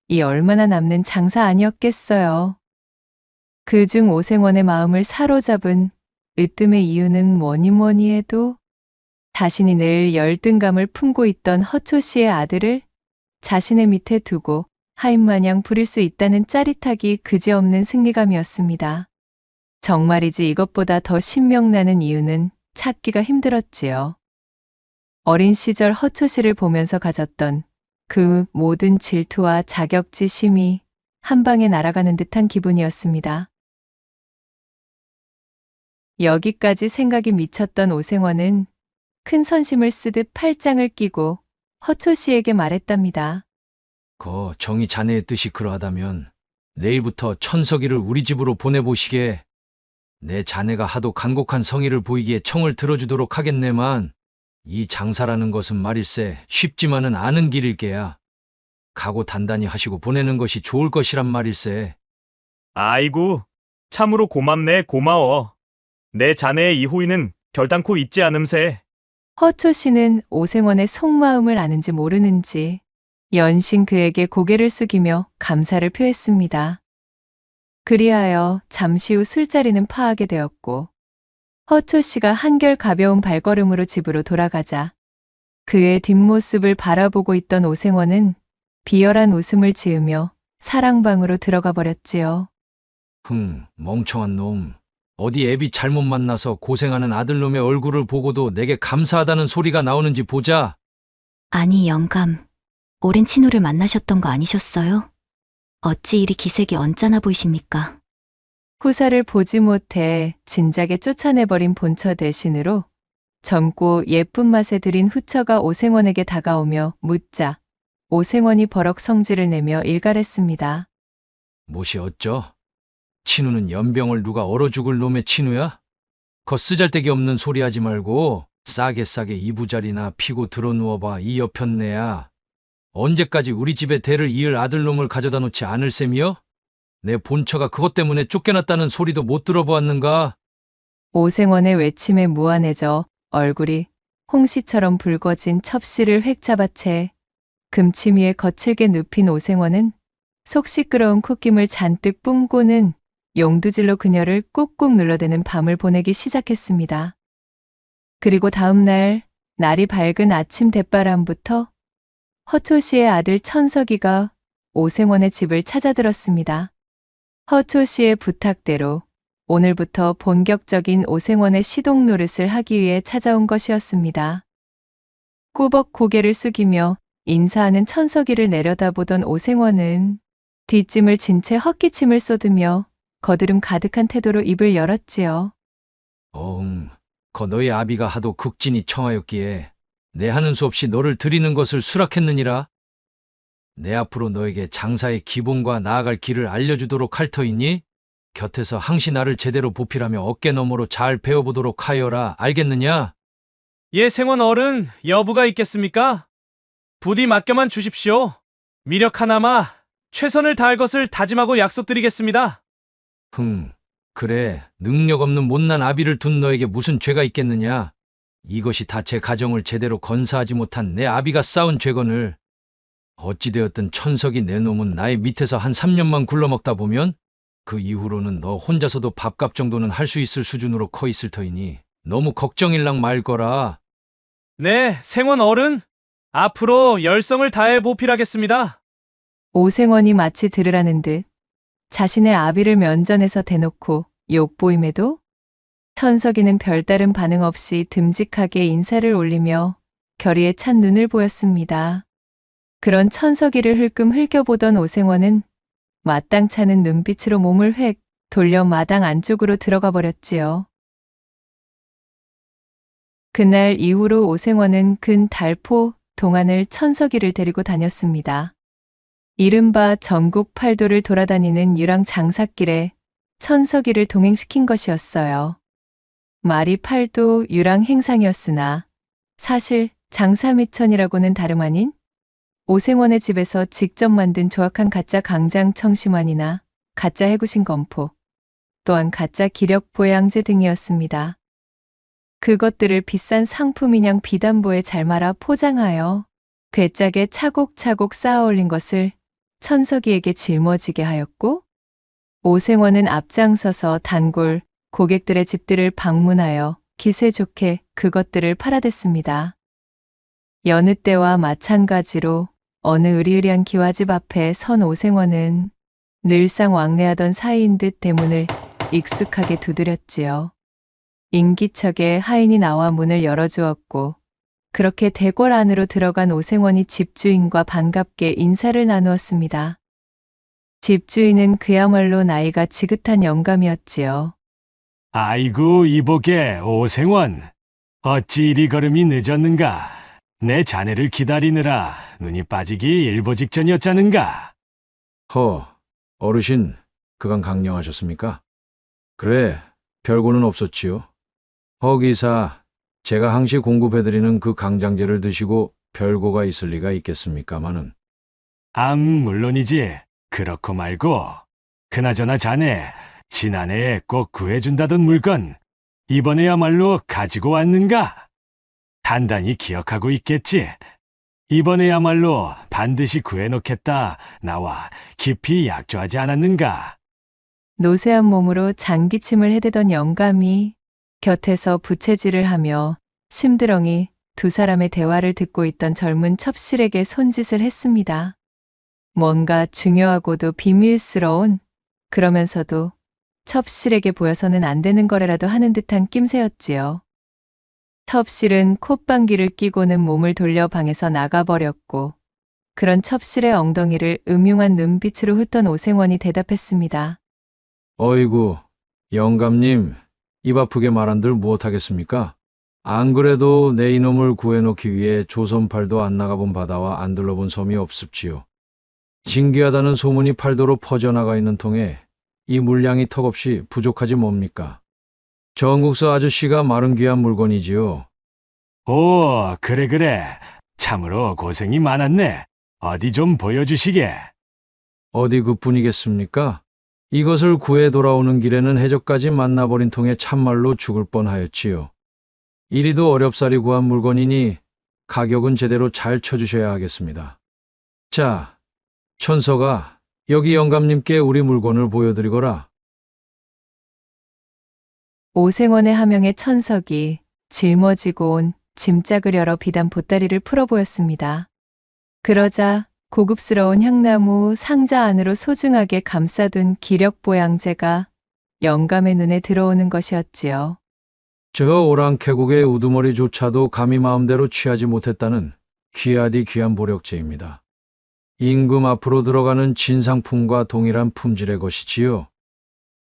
이 얼마나 남는 장사 아니었겠어요. 그중 오생원의 마음을 사로잡은 으뜸의 이유는 뭐니 해도 자신이 늘 열등감을 품고 있던 허초 씨의 아들을 자신의 밑에 두고 하인마냥 부릴 수 있다는 짜릿하기 그지없는 승리감이었습니다. 정말이지 이것보다 더 신명나는 이유는 찾기가 힘들었지요. 어린 시절 허초 씨를 보면서 가졌던 그 모든 질투와 자격지심이 한 방에 날아가는 듯한 기분이었습니다. 여기까지 생각이 미쳤던 오생원은 큰 선심을 쓰듯 팔짱을 끼고 허초 씨에게 말했답니다. 정이 자네의 뜻이 그러하다면 내일부터 천석이를 우리 집으로 보내보시게. 내 자네가 하도 간곡한 성의를 보이기에 청을 들어주도록 하겠네만 이 장사라는 것은 말일세 쉽지만은 않은 길일게야. 각오 단단히 하시고 보내는 것이 좋을 것이란 말일세. 아이고, 참으로 고맙네, 고마워. 내 자네의 이 호의는 결단코 잊지 않음세. 허초 씨는 오생원의 속마음을 아는지 모르는지 연신 그에게 고개를 숙이며 감사를 표했습니다. 그리하여 잠시 후 술자리는 파하게 되었고 허초 씨가 한결 가벼운 발걸음으로 집으로 돌아가자 그의 뒷모습을 바라보고 있던 오생원은 비열한 웃음을 지으며 사랑방으로 들어가 버렸지요. 멍청한 놈. 어디 애비 잘못 만나서 고생하는 아들놈의 얼굴을 보고도 내게 감사하다는 소리가 나오는지 보자. 아니 영감, 오랜 친구를 만나셨던 거 아니셨어요? 어찌 이리 기색이 언짢아 보이십니까? 후사를 보지 못해 진작에 쫓아내버린 본처 대신으로 젊고 예쁜 맛에 들인 후처가 오생원에게 다가오며 묻자 오생원이 버럭 성질을 내며 일갈했습니다. 못이 어쩌? 친우는 연병을 누가 얼어 죽을 놈의 친우야? 거 쓰잘데기 없는 소리 하지 말고 싸게 이부자리나 피고 들어누워봐 이 여편네야. 언제까지 우리 집에 대를 이을 아들놈을 가져다 놓지 않을 셈이여? 내 본처가 그것 때문에 쫓겨났다는 소리도 못 들어보았는가? 오생원의 외침에 무안해져 얼굴이 홍시처럼 붉어진 첩씨를 획 잡아 채 금치미에 거칠게 눕힌 오생원은 속 시끄러운 콧김을 잔뜩 뿜고는 용두질로 그녀를 꾹꾹 눌러대는 밤을 보내기 시작했습니다. 그리고 다음 날 날이 밝은 아침 대바람부터 허초 씨의 아들 천석이가 오생원의 집을 찾아들었습니다. 허초 씨의 부탁대로 오늘부터 본격적인 오생원의 시동 노릇을 하기 위해 찾아온 것이었습니다. 꾸벅 고개를 숙이며 인사하는 천석이를 내려다보던 오생원은 뒷짐을 진 채 헛기침을 쏟으며 거드름 가득한 태도로 입을 열었지요. 거 너희 아비가 하도 극진히 청하였기에 내 하는 수 없이 너를 드리는 것을 수락했느니라. 내 앞으로 너에게 장사의 기본과 나아갈 길을 알려주도록 할 터이니 곁에서 항시 나를 제대로 보필하며 어깨너머로 잘 배워보도록 하여라. 알겠느냐? 예, 생원 어른, 여부가 있겠습니까? 부디 맡겨만 주십시오. 미력 하나마 최선을 다할 것을 다짐하고 약속드리겠습니다. 그래. 능력 없는 못난 아비를 둔 너에게 무슨 죄가 있겠느냐? 이것이 다 제 가정을 제대로 건사하지 못한 내 아비가 쌓은 죄건을 어찌되었든 천석이 내 놈은 나의 밑에서 한 3년만 굴러먹다 보면 그 이후로는 너 혼자서도 밥값 정도는 할 수 있을 수준으로 커 있을 터이니 너무 걱정일랑 말거라. 네, 생원 어른, 앞으로 열성을 다해 보필하겠습니다. 오생원이 마치 들으라는 듯 자신의 아비를 면전에서 대놓고 욕보임에도 천석이는 별다른 반응 없이 듬직하게 인사를 올리며 결의에 찬 눈을 보였습니다. 그런 천석이를 흘끔 흘겨보던 오생원은 마땅찮은 눈빛으로 몸을 획 돌려 마당 안쪽으로 들어가 버렸지요. 그날 이후로 오생원은 근 달포 동안을 천석이를 데리고 다녔습니다. 이른바 전국 팔도를 돌아다니는 유랑 장사길에 천석이를 동행시킨 것이었어요. 말이 팔도 유랑 행상이었으나 사실 장사미천이라고는 다름 아닌 오생원의 집에서 직접 만든 조악한 가짜 강장 청심환이나 가짜 해구신 검포, 또한 가짜 기력 보양제 등이었습니다. 그것들을 비싼 상품인양 비단보에 잘 말아 포장하여 괴짝에 차곡차곡 쌓아 올린 것을 천석이에게 짊어지게 하였고, 오생원은 앞장서서 단골 고객들의 집들을 방문하여 기세 좋게 그것들을 팔아댔습니다. 여느 때와 마찬가지로 어느 으리으리한 기와집 앞에 선 오생원은 늘상 왕래하던 사이인 듯 대문을 익숙하게 두드렸지요. 인기척에 하인이 나와 문을 열어주었고, 그렇게 대궐 안으로 들어간 오생원이 집주인과 반갑게 인사를 나누었습니다. 집주인은 그야말로 나이가 지긋한 영감이었지요. 아이고 이보게 오생원, 어찌 이리 걸음이 늦었는가? 내 자네를 기다리느라 눈이 빠지기 일보 직전이었자는가? 어르신, 그간 강령하셨습니까? 그래, 별고는 없었지요. 허기사, 제가 항시 공급해드리는 그 강장제를 드시고 별고가 있을 리가 있겠습니까마는. 물론이지. 그렇고 말고. 그나저나 자네, 지난해에 꼭 구해준다던 물건, 이번에야말로 가지고 왔는가? 단단히 기억하고 있겠지. 이번에야말로 반드시 구해놓겠다. 나와 깊이 약조하지 않았는가? 노쇠한 몸으로 장기침을 해대던 영감이 곁에서 부채질을 하며 심드렁이 두 사람의 대화를 듣고 있던 젊은 첩실에게 손짓을 했습니다. 뭔가 중요하고도 비밀스러운, 그러면서도 첩실에게 보여서는 안 되는 거래라도 하는 듯한 낌새였지요. 첩실은 콧방귀를 뀌고는 몸을 돌려 방에서 나가버렸고, 그런 첩실의 엉덩이를 음흉한 눈빛으로 훑던 오생원이 대답했습니다. 어이구, 영감님, 입 아프게 말한들 무엇하겠습니까? 안 그래도 내 이놈을 구해놓기 위해 조선팔도 안 나가본 바다와 안 둘러본 섬이 없습지요. 진귀하다는 소문이 팔도로 퍼져나가 있는 통에 이 물량이 턱없이 부족하지 뭡니까? 전국서 아저씨가 마른 귀한 물건이지요. 오, 그래. 참으로 고생이 많았네. 어디 좀 보여주시게. 어디 그뿐이겠습니까? 이것을 구해 돌아오는 길에는 해적까지 만나버린 통에 참말로 죽을 뻔하였지요. 이리도 어렵사리 구한 물건이니 가격은 제대로 잘 쳐주셔야 하겠습니다. 자, 천서가 여기 영감님께 우리 물건을 보여드리거라. 오생원의 하명에 천석이 짊어지고 온 짐짝을 열어 비단 보따리를 풀어 보였습니다. 그러자 고급스러운 향나무 상자 안으로 소중하게 감싸둔 기력보양제가 영감의 눈에 들어오는 것이었지요. 저 오랑캐국의 우두머리조차도 감히 마음대로 취하지 못했다는 귀하디 귀한 보력제입니다. 임금 앞으로 들어가는 진상품과 동일한 품질의 것이지요.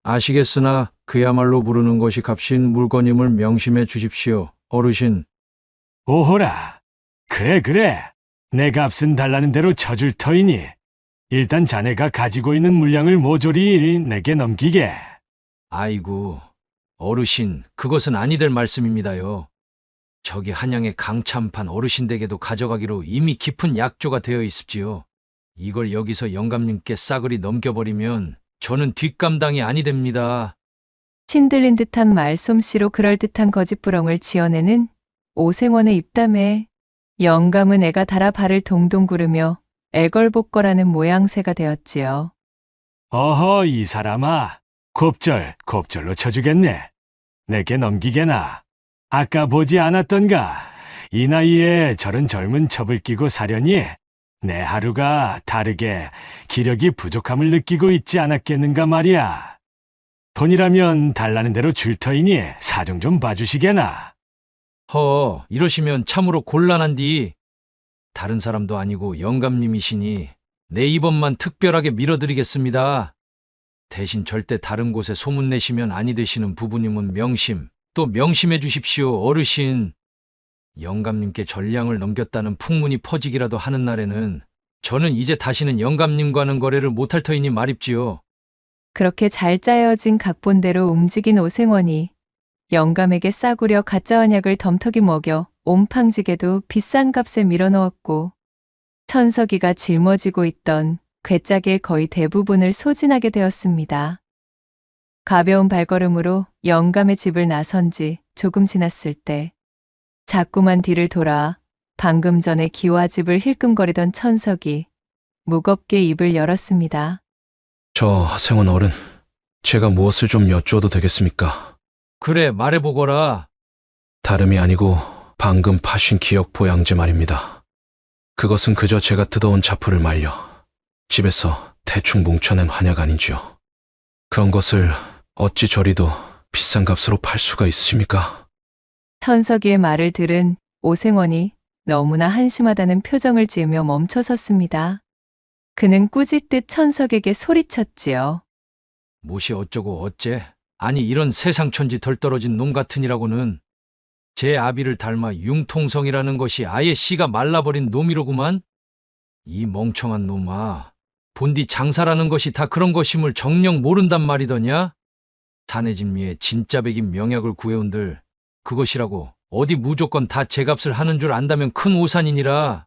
아시겠으나 그야말로 부르는 것이 값인 물건임을 명심해 주십시오, 어르신. 오호라. 그래. 내 값은 달라는 대로 쳐줄 터이니 일단 자네가 가지고 있는 물량을 모조리 내게 넘기게. 아이고, 어르신, 그것은 아니 될 말씀입니다요. 저기 한양의 강참판 어르신 댁에도 가져가기로 이미 깊은 약조가 되어 있습지요. 이걸 여기서 영감님께 싸그리 넘겨버리면 저는 뒷감당이 아니 됩니다. 신들린 듯한 말솜씨로 그럴듯한 거짓부렁을 지어내는 오생원의 입담에 영감은 애가 달아 발을 동동 구르며 애걸복걸하는 모양새가 되었지요. 어허, 이 사람아. 곱절로 쳐주겠네. 내게 넘기게나. 아까 보지 않았던가. 이 나이에 저런 젊은 첩을 끼고 사려니 내 하루가 다르게 기력이 부족함을 느끼고 있지 않았겠는가 말이야. 돈이라면 달라는 대로 줄 터이니 사정 좀 봐주시게나. 이러시면 참으로 곤란한디. 다른 사람도 아니고 영감님이시니 내 이번만 특별하게 밀어드리겠습니다. 대신 절대 다른 곳에 소문내시면 아니 되시는 부부님은 또 명심해 주십시오, 어르신. 영감님께 전량을 넘겼다는 풍문이 퍼지기라도 하는 날에는 저는 이제 다시는 영감님과는 거래를 못할 터이니 말입지요. 그렇게 잘 짜여진 각본대로 움직인 오생원이 영감에게 싸구려 가짜 언약을 덤터기 먹여 옴팡지게도 비싼 값에 밀어넣었고 천석이가 짊어지고 있던 괴짝의 거의 대부분을 소진하게 되었습니다. 가벼운 발걸음으로 영감의 집을 나선 지 조금 지났을 때 자꾸만 뒤를 돌아 방금 전에 기와집을 힐끔거리던 천석이 무겁게 입을 열었습니다. 저 하생원 어른, 제가 무엇을 좀 여쭈어도 되겠습니까? 그래, 말해보거라. 다름이 아니고 방금 파신 기억 보양제 말입니다. 그것은 그저 제가 뜯어온 자풀을 말려 집에서 대충 뭉쳐낸 한약 아닌지요. 그런 것을 어찌 저리도 비싼 값으로 팔 수가 있으십니까? 천석이의 말을 들은 오생원이 너무나 한심하다는 표정을 지으며 멈춰섰습니다. 그는 꾸짖듯 천석에게 소리쳤지요. 무엇이 어쩌고 어째? 아니 이런 세상천지 덜 떨어진 놈 같으니라고는 제 아비를 닮아 융통성이라는 것이 아예 씨가 말라버린 놈이로구만. 이 멍청한 놈아, 본디 장사라는 것이 다 그런 것임을 정녕 모른단 말이더냐? 자네 진미에 진짜 백인 명약을 구해온들 그것이라고 어디 무조건 다 제값을 하는 줄 안다면 큰 오산이니라.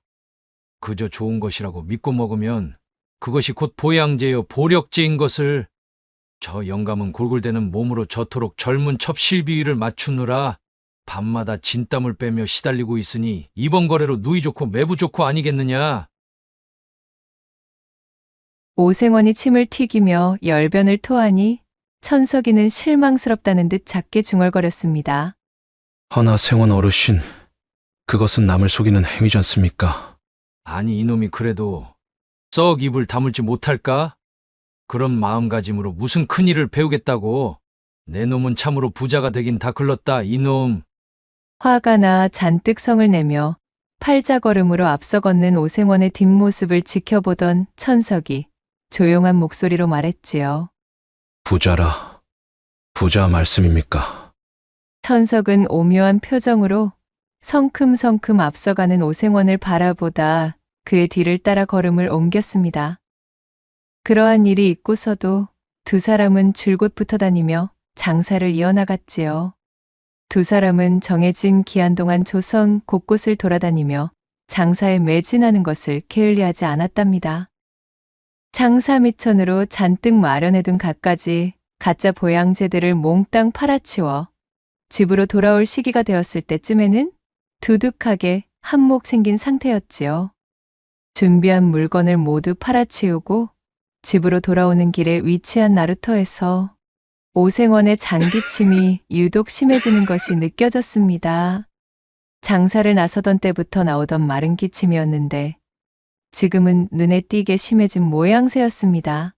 그저 좋은 것이라고 믿고 먹으면 그것이 곧 보양제요 보력제인 것을. 저 영감은 골골대는 몸으로 저토록 젊은 첩 실비위를 맞추느라 밤마다 진땀을 빼며 시달리고 있으니 이번 거래로 누이 좋고 매부 좋고 아니겠느냐. 오생원이 침을 튀기며 열변을 토하니 천석이는 실망스럽다는 듯 작게 중얼거렸습니다. 허나 생원 어르신, 그것은 남을 속이는 행위지 않습니까? 아니 이놈이 그래도 썩 입을 다물지 못할까? 그런 마음가짐으로 무슨 큰일을 배우겠다고. 내 놈은 참으로 부자가 되긴 다 글렀다, 이놈. 화가 나 잔뜩 성을 내며 팔자걸음으로 앞서 걷는 오생원의 뒷모습을 지켜보던 천석이 조용한 목소리로 말했지요. 부자라. 부자 말씀입니까? 천석은 오묘한 표정으로 성큼성큼 앞서가는 오생원을 바라보다 그의 뒤를 따라 걸음을 옮겼습니다. 그러한 일이 있고서도 두 사람은 줄곧 붙어 다니며 장사를 이어나갔지요. 두 사람은 정해진 기한 동안 조선 곳곳을 돌아다니며 장사에 매진하는 것을 게을리하지 않았답니다. 장사 미천으로 잔뜩 마련해둔 갖가지 가짜 보양제들을 몽땅 팔아치워 집으로 돌아올 시기가 되었을 때쯤에는 두둑하게 한몫 생긴 상태였지요. 준비한 물건을 모두 팔아치우고 집으로 돌아오는 길에 위치한 나루터에서 오생원의 장기침이 유독 심해지는 것이 느껴졌습니다. 장사를 나서던 때부터 나오던 마른 기침이었는데 지금은 눈에 띄게 심해진 모양새였습니다.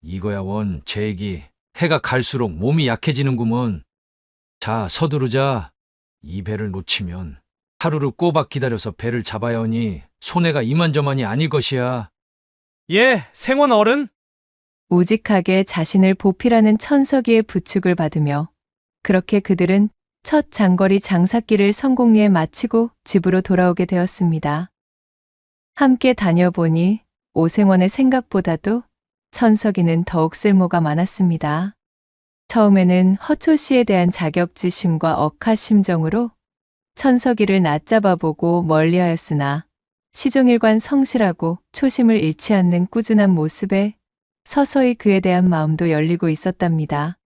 이거야 원, 제 얘기. 해가 갈수록 몸이 약해지는구먼. 자, 서두르자. 이 배를 놓치면 하루를 꼬박 기다려서 배를 잡아야 하니 손해가 이만저만이 아닐 것이야. 예, 생원 어른. 우직하게 자신을 보필하는 천석이의 부축을 받으며 그렇게 그들은 첫 장거리 장사길을 성공리에 마치고 집으로 돌아오게 되었습니다. 함께 다녀보니 오생원의 생각보다도 천석이는 더욱 쓸모가 많았습니다. 처음에는 허초 씨에 대한 자격지심과 억하심정으로 천석이를 낮잡아보고 멀리하였으나 시종일관 성실하고 초심을 잃지 않는 꾸준한 모습에 서서히 그에 대한 마음도 열리고 있었답니다.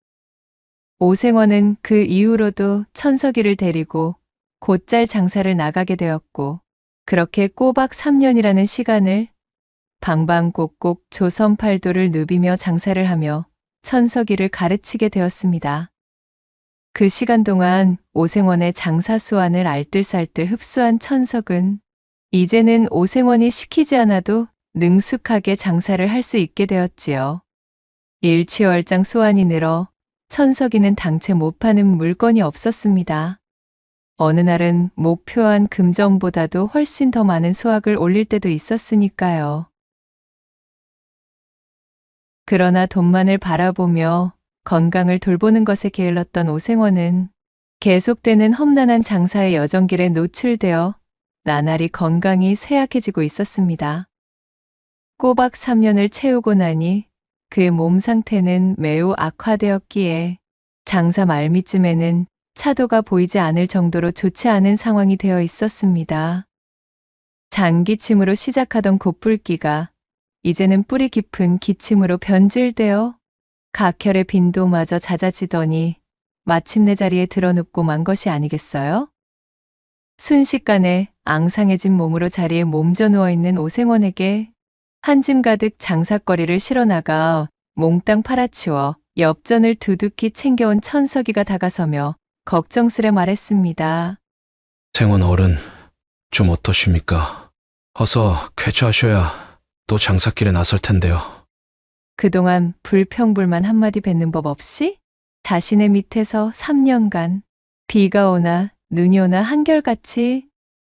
오생원은 그 이후로도 천석이를 데리고 곧잘 장사를 나가게 되었고 그렇게 꼬박 3년이라는 시간을 방방곡곡 조선팔도를 누비며 장사를 하며 천석이를 가르치게 되었습니다. 그 시간 동안 오생원의 장사 수완을 알뜰살뜰 흡수한 천석은 이제는 오생원이 시키지 않아도 능숙하게 장사를 할 수 있게 되었지요. 일취월장 수완이 늘어 천석이는 당최 못 파는 물건이 없었습니다. 어느 날은 목표한 금정보다도 훨씬 더 많은 수확을 올릴 때도 있었으니까요. 그러나 돈만을 바라보며 건강을 돌보는 것에 게을렀던 오생원은 계속되는 험난한 장사의 여정길에 노출되어 나날이 건강이 쇠약해지고 있었습니다. 꼬박 3년을 채우고 나니 그의 몸 상태는 매우 악화되었기에 장사 말미쯤에는 차도가 보이지 않을 정도로 좋지 않은 상황이 되어 있었습니다. 장기침으로 시작하던 곧불기가 이제는 뿌리 깊은 기침으로 변질되어 각혈의 빈도마저 잦아지더니 마침내 자리에 드러눕고 만 것이 아니겠어요? 순식간에 앙상해진 몸으로 자리에 몸져 누워있는 오생원에게 한 짐 가득 장사거리를 실어나가 몽땅 팔아치워 엽전을 두둑히 챙겨온 천석이가 다가서며 걱정스레 말했습니다. 생원 어른, 좀 어떠십니까? 어서 쾌차하셔야 또 장사길에 나설 텐데요. 그동안 불평불만 한마디 뱉는 법 없이 자신의 밑에서 3년간 비가 오나 눈이 오나 한결같이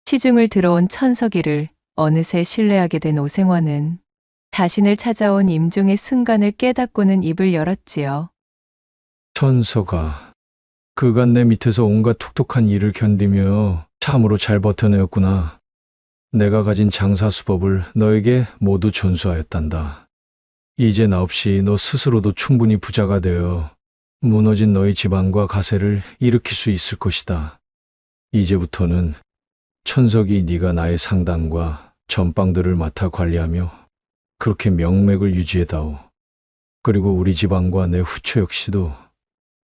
시중을 들어온 천석이를 어느새 신뢰하게 된 오생원은 자신을 찾아온 임종의 순간을 깨닫고는 입을 열었지요. 천석아, 그간 내 밑에서 온갖 툭툭한 일을 견디며 참으로 잘 버텨내었구나. 내가 가진 장사 수법을 너에게 모두 전수하였단다. 이제 나 없이 너 스스로도 충분히 부자가 되어 무너진 너희 집안과 가세를 일으킬 수 있을 것이다. 이제부터는 천석이 네가 나의 상당과 전방들을 맡아 관리하며 그렇게 명맥을 유지해다오. 그리고 우리 집안과 내 후처 역시도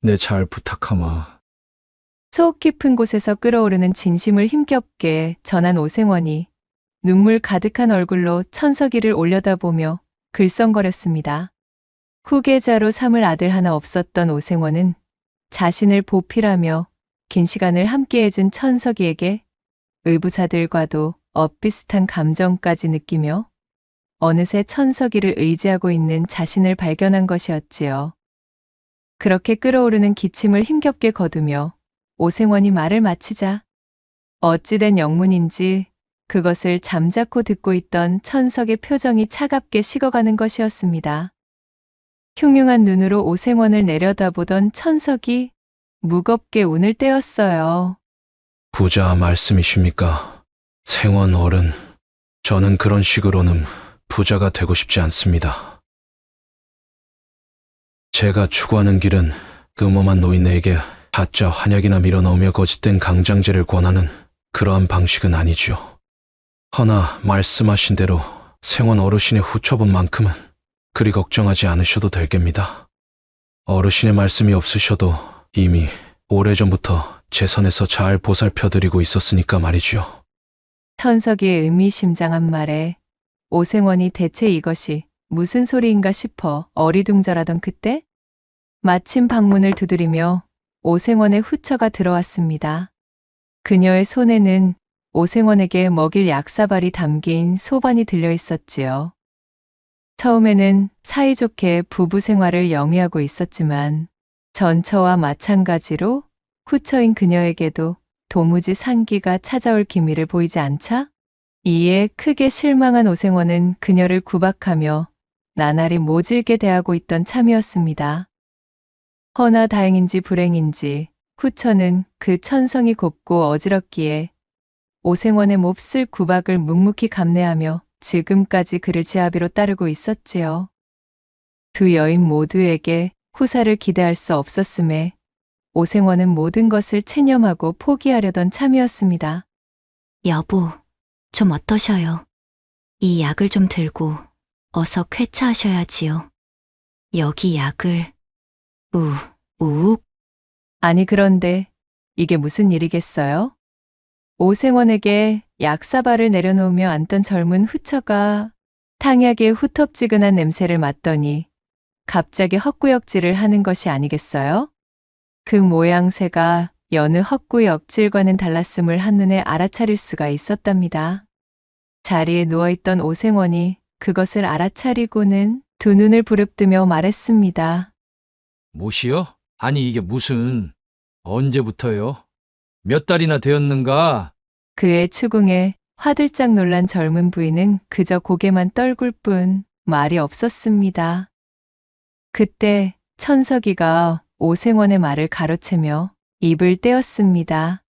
내 잘 부탁하마. 속 깊은 곳에서 끓어오르는 진심을 힘겹게 전한 오생원이 눈물 가득한 얼굴로 천석이를 올려다보며 글썽거렸습니다. 후계자로 삼을 아들 하나 없었던 오생원은 자신을 보필하며 긴 시간을 함께해준 천석이에게 의부사들과도 엇비슷한 감정까지 느끼며 어느새 천석이를 의지하고 있는 자신을 발견한 것이었지요. 그렇게 끓어오르는 기침을 힘겹게 거두며 오생원이 말을 마치자 어찌된 영문인지 그것을 잠자코 듣고 있던 천석의 표정이 차갑게 식어가는 것이었습니다. 흉흉한 눈으로 오생원을 내려다보던 천석이 무겁게 운을 떼었어요. 부자 말씀이십니까? 생원 어른, 저는 그런 식으로는 부자가 되고 싶지 않습니다. 제가 추구하는 길은 음험한 노인네에게 가짜 환약이나 밀어넣으며 거짓된 강장제를 권하는 그러한 방식은 아니지요. 허나 말씀하신 대로 생원 어르신의 후처분 만큼은 그리 걱정하지 않으셔도 될 겁니다. 어르신의 말씀이 없으셔도 이미 오래전부터 제 선에서 잘 보살펴드리고 있었으니까 말이지요. 천석이의 의미심장한 말에 오생원이 대체 이것이 무슨 소리인가 싶어 어리둥절하던 그때 마침 방문을 두드리며 오생원의 후처가 들어왔습니다. 그녀의 손에는 오생원에게 먹일 약사발이 담긴 소반이 들려 있었지요. 처음에는 사이좋게 부부 생활을 영위하고 있었지만 전처와 마찬가지로 후처인 그녀에게도 도무지 상기가 찾아올 기미를 보이지 않자 이에 크게 실망한 오생원은 그녀를 구박하며 나날이 모질게 대하고 있던 참이었습니다. 허나 다행인지 불행인지 후처는 그 천성이 곱고 어지럽기에 오생원의 몹쓸 구박을 묵묵히 감내하며 지금까지 그를 제아비로 따르고 있었지요. 두 여인 모두에게 후사를 기대할 수 없었음에 오생원은 모든 것을 체념하고 포기하려던 참이었습니다. 여보, 좀 어떠셔요? 이 약을 좀 들고 어서 쾌차하셔야지요. 여기 약을 우욱. 아니 그런데 이게 무슨 일이겠어요? 오생원에게 약사발을 내려놓으며 앉던 젊은 후처가 탕약의 후텁지근한 냄새를 맡더니 갑자기 헛구역질을 하는 것이 아니겠어요? 그 모양새가 여느 헛구역질과는 달랐음을 한눈에 알아차릴 수가 있었답니다. 자리에 누워있던 오생원이 그것을 알아차리고는 두 눈을 부릅뜨며 말했습니다. 뭐시여? 아니 이게 무슨... 언제부터요? 몇 달이나 되었는가? 그의 추궁에 화들짝 놀란 젊은 부인은 그저 고개만 떨굴 뿐 말이 없었습니다. 그때 천석이가 오생원의 말을 가로채며 입을 떼었습니다.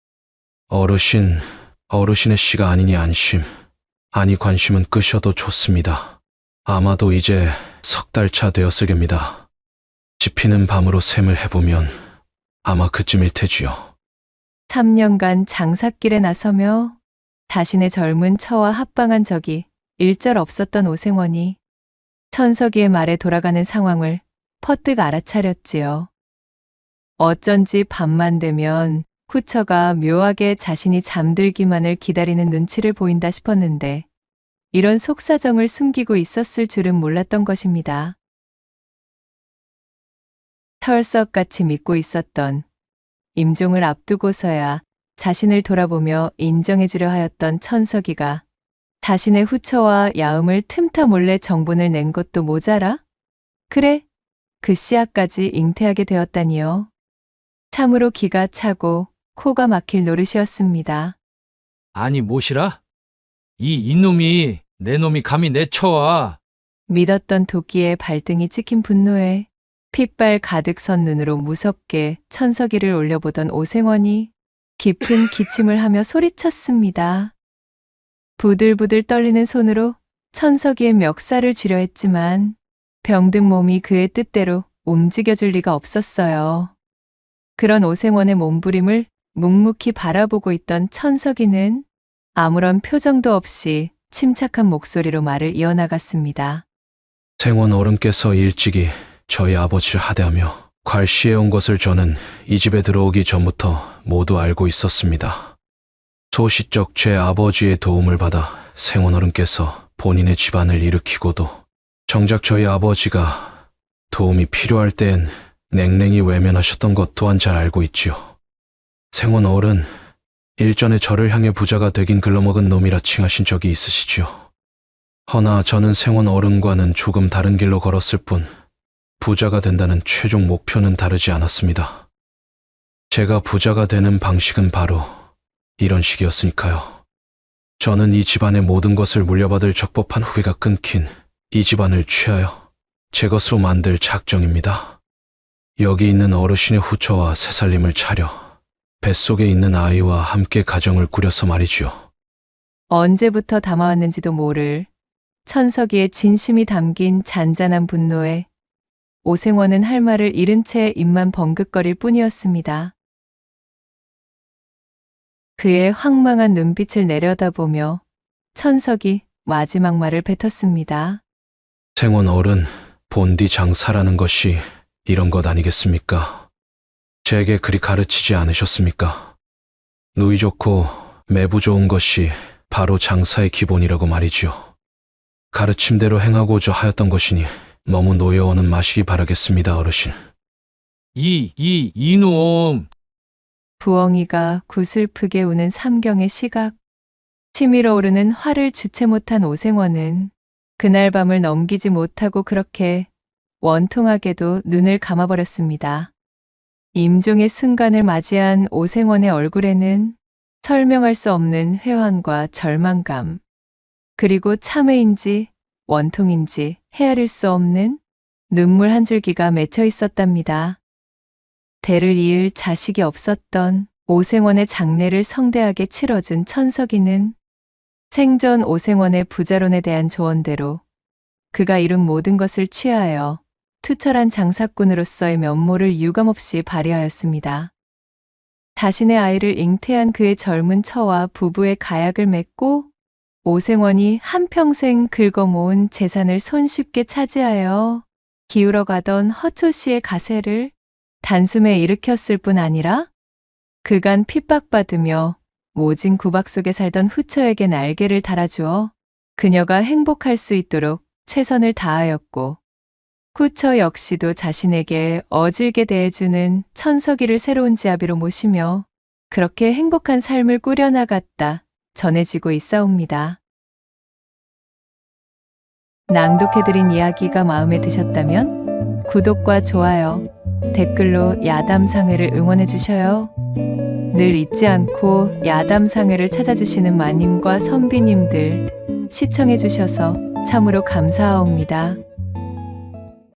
어르신의 씨가 아니니 안심, 아니 관심은 끄셔도 좋습니다. 아마도 이제 석 달 차 되었을 겁니다. 지피는 밤으로 셈을 해보면 아마 그쯤일 테지요. 3년간 장삿길에 나서며 자신의 젊은 처와 합방한 적이 일절 없었던 오생원이 천석이의 말에 돌아가는 상황을 퍼뜩 알아차렸지요. 어쩐지 밤만 되면 후처가 묘하게 자신이 잠들기만을 기다리는 눈치를 보인다 싶었는데 이런 속사정을 숨기고 있었을 줄은 몰랐던 것입니다. 털썩같이 믿고 있었던 임종을 앞두고서야 자신을 돌아보며 인정해주려 하였던 천석이가 자신의 후처와 야음을 틈타 몰래 정본을 낸 것도 모자라? 그래, 그 씨앗까지 잉태하게 되었다니요. 참으로 기가 차고 코가 막힐 노릇이었습니다. 아니 뭐시라? 이 이놈이 내 놈이 감히 내 처와... 믿었던 도끼에 발등이 찍힌 분노에 핏발 가득 선 눈으로 무섭게 천석이를 올려보던 오생원이 깊은 기침을 하며 소리쳤습니다. 부들부들 떨리는 손으로 천석이의 멱살을 쥐려 했지만 병든 몸이 그의 뜻대로 움직여줄 리가 없었어요. 그런 오생원의 몸부림을 묵묵히 바라보고 있던 천석이는 아무런 표정도 없이 침착한 목소리로 말을 이어나갔습니다. 생원 어른께서 일찍이 저희 아버지를 하대하며 괄시해온 것을 저는 이 집에 들어오기 전부터 모두 알고 있었습니다. 소시적 제 아버지의 도움을 받아 생원 어른께서 본인의 집안을 일으키고도 정작 저희 아버지가 도움이 필요할 땐 냉랭히 외면하셨던 것 또한 잘 알고 있지요. 생원 어른, 일전에 저를 향해 부자가 되긴 글러먹은 놈이라 칭하신 적이 있으시지요. 허나 저는 생원 어른과는 조금 다른 길로 걸었을 뿐 부자가 된다는 최종 목표는 다르지 않았습니다. 제가 부자가 되는 방식은 바로 이런 식이었으니까요. 저는 이 집안의 모든 것을 물려받을 적법한 후계가 끊긴 이 집안을 취하여 제 것으로 만들 작정입니다. 여기 있는 어르신의 후처와 새살림을 차려 뱃속에 있는 아이와 함께 가정을 꾸려서 말이지요. 언제부터 담아왔는지도 모를 천석이의 진심이 담긴 잔잔한 분노에 오생원은 할 말을 잃은 채 입만 벙긋거릴 뿐이었습니다. 그의 황망한 눈빛을 내려다보며 천석이 마지막 말을 뱉었습니다. 생원 어른, 본디 장사라는 것이 이런 것 아니겠습니까? 제게 그리 가르치지 않으셨습니까? 누이 좋고 매부 좋은 것이 바로 장사의 기본이라고 말이지요. 가르침대로 행하고자 하였던 것이니 너무 노여워는 마시기 바라겠습니다, 어르신. 이놈! 부엉이가 구슬프게 우는 삼경의 시각. 치밀어 오르는 화를 주체 못한 오생원은 그날 밤을 넘기지 못하고 그렇게 원통하게도 눈을 감아버렸습니다. 임종의 순간을 맞이한 오생원의 얼굴에는 설명할 수 없는 회환과 절망감, 그리고 참회인지 원통인지 헤아릴 수 없는 눈물 한 줄기가 맺혀 있었답니다. 대를 이을 자식이 없었던 오생원의 장례를 성대하게 치러준 천석이는 생전 오생원의 부자론에 대한 조언대로 그가 이룬 모든 것을 취하여 투철한 장사꾼으로서의 면모를 유감없이 발휘하였습니다. 자신의 아이를 잉태한 그의 젊은 처와 부부의 가약을 맺고 오생원이 한평생 긁어모은 재산을 손쉽게 차지하여 기울어 가던 허초 씨의 가세를 단숨에 일으켰을 뿐 아니라 그간 핍박받으며 모진 구박 속에 살던 후처에게 날개를 달아주어 그녀가 행복할 수 있도록 최선을 다하였고 후처 역시도 자신에게 어질게 대해주는 천석이를 새로운 지아비로 모시며 그렇게 행복한 삶을 꾸려나갔다 전해지고 있사옵니다. 낭독해드린 이야기가 마음에 드셨다면 구독과 좋아요, 댓글로 야담상회를 응원해 주셔요. 늘 잊지 않고 야담상회를 찾아주시는 마님과 선비님들 시청해 주셔서 참으로 감사하옵니다.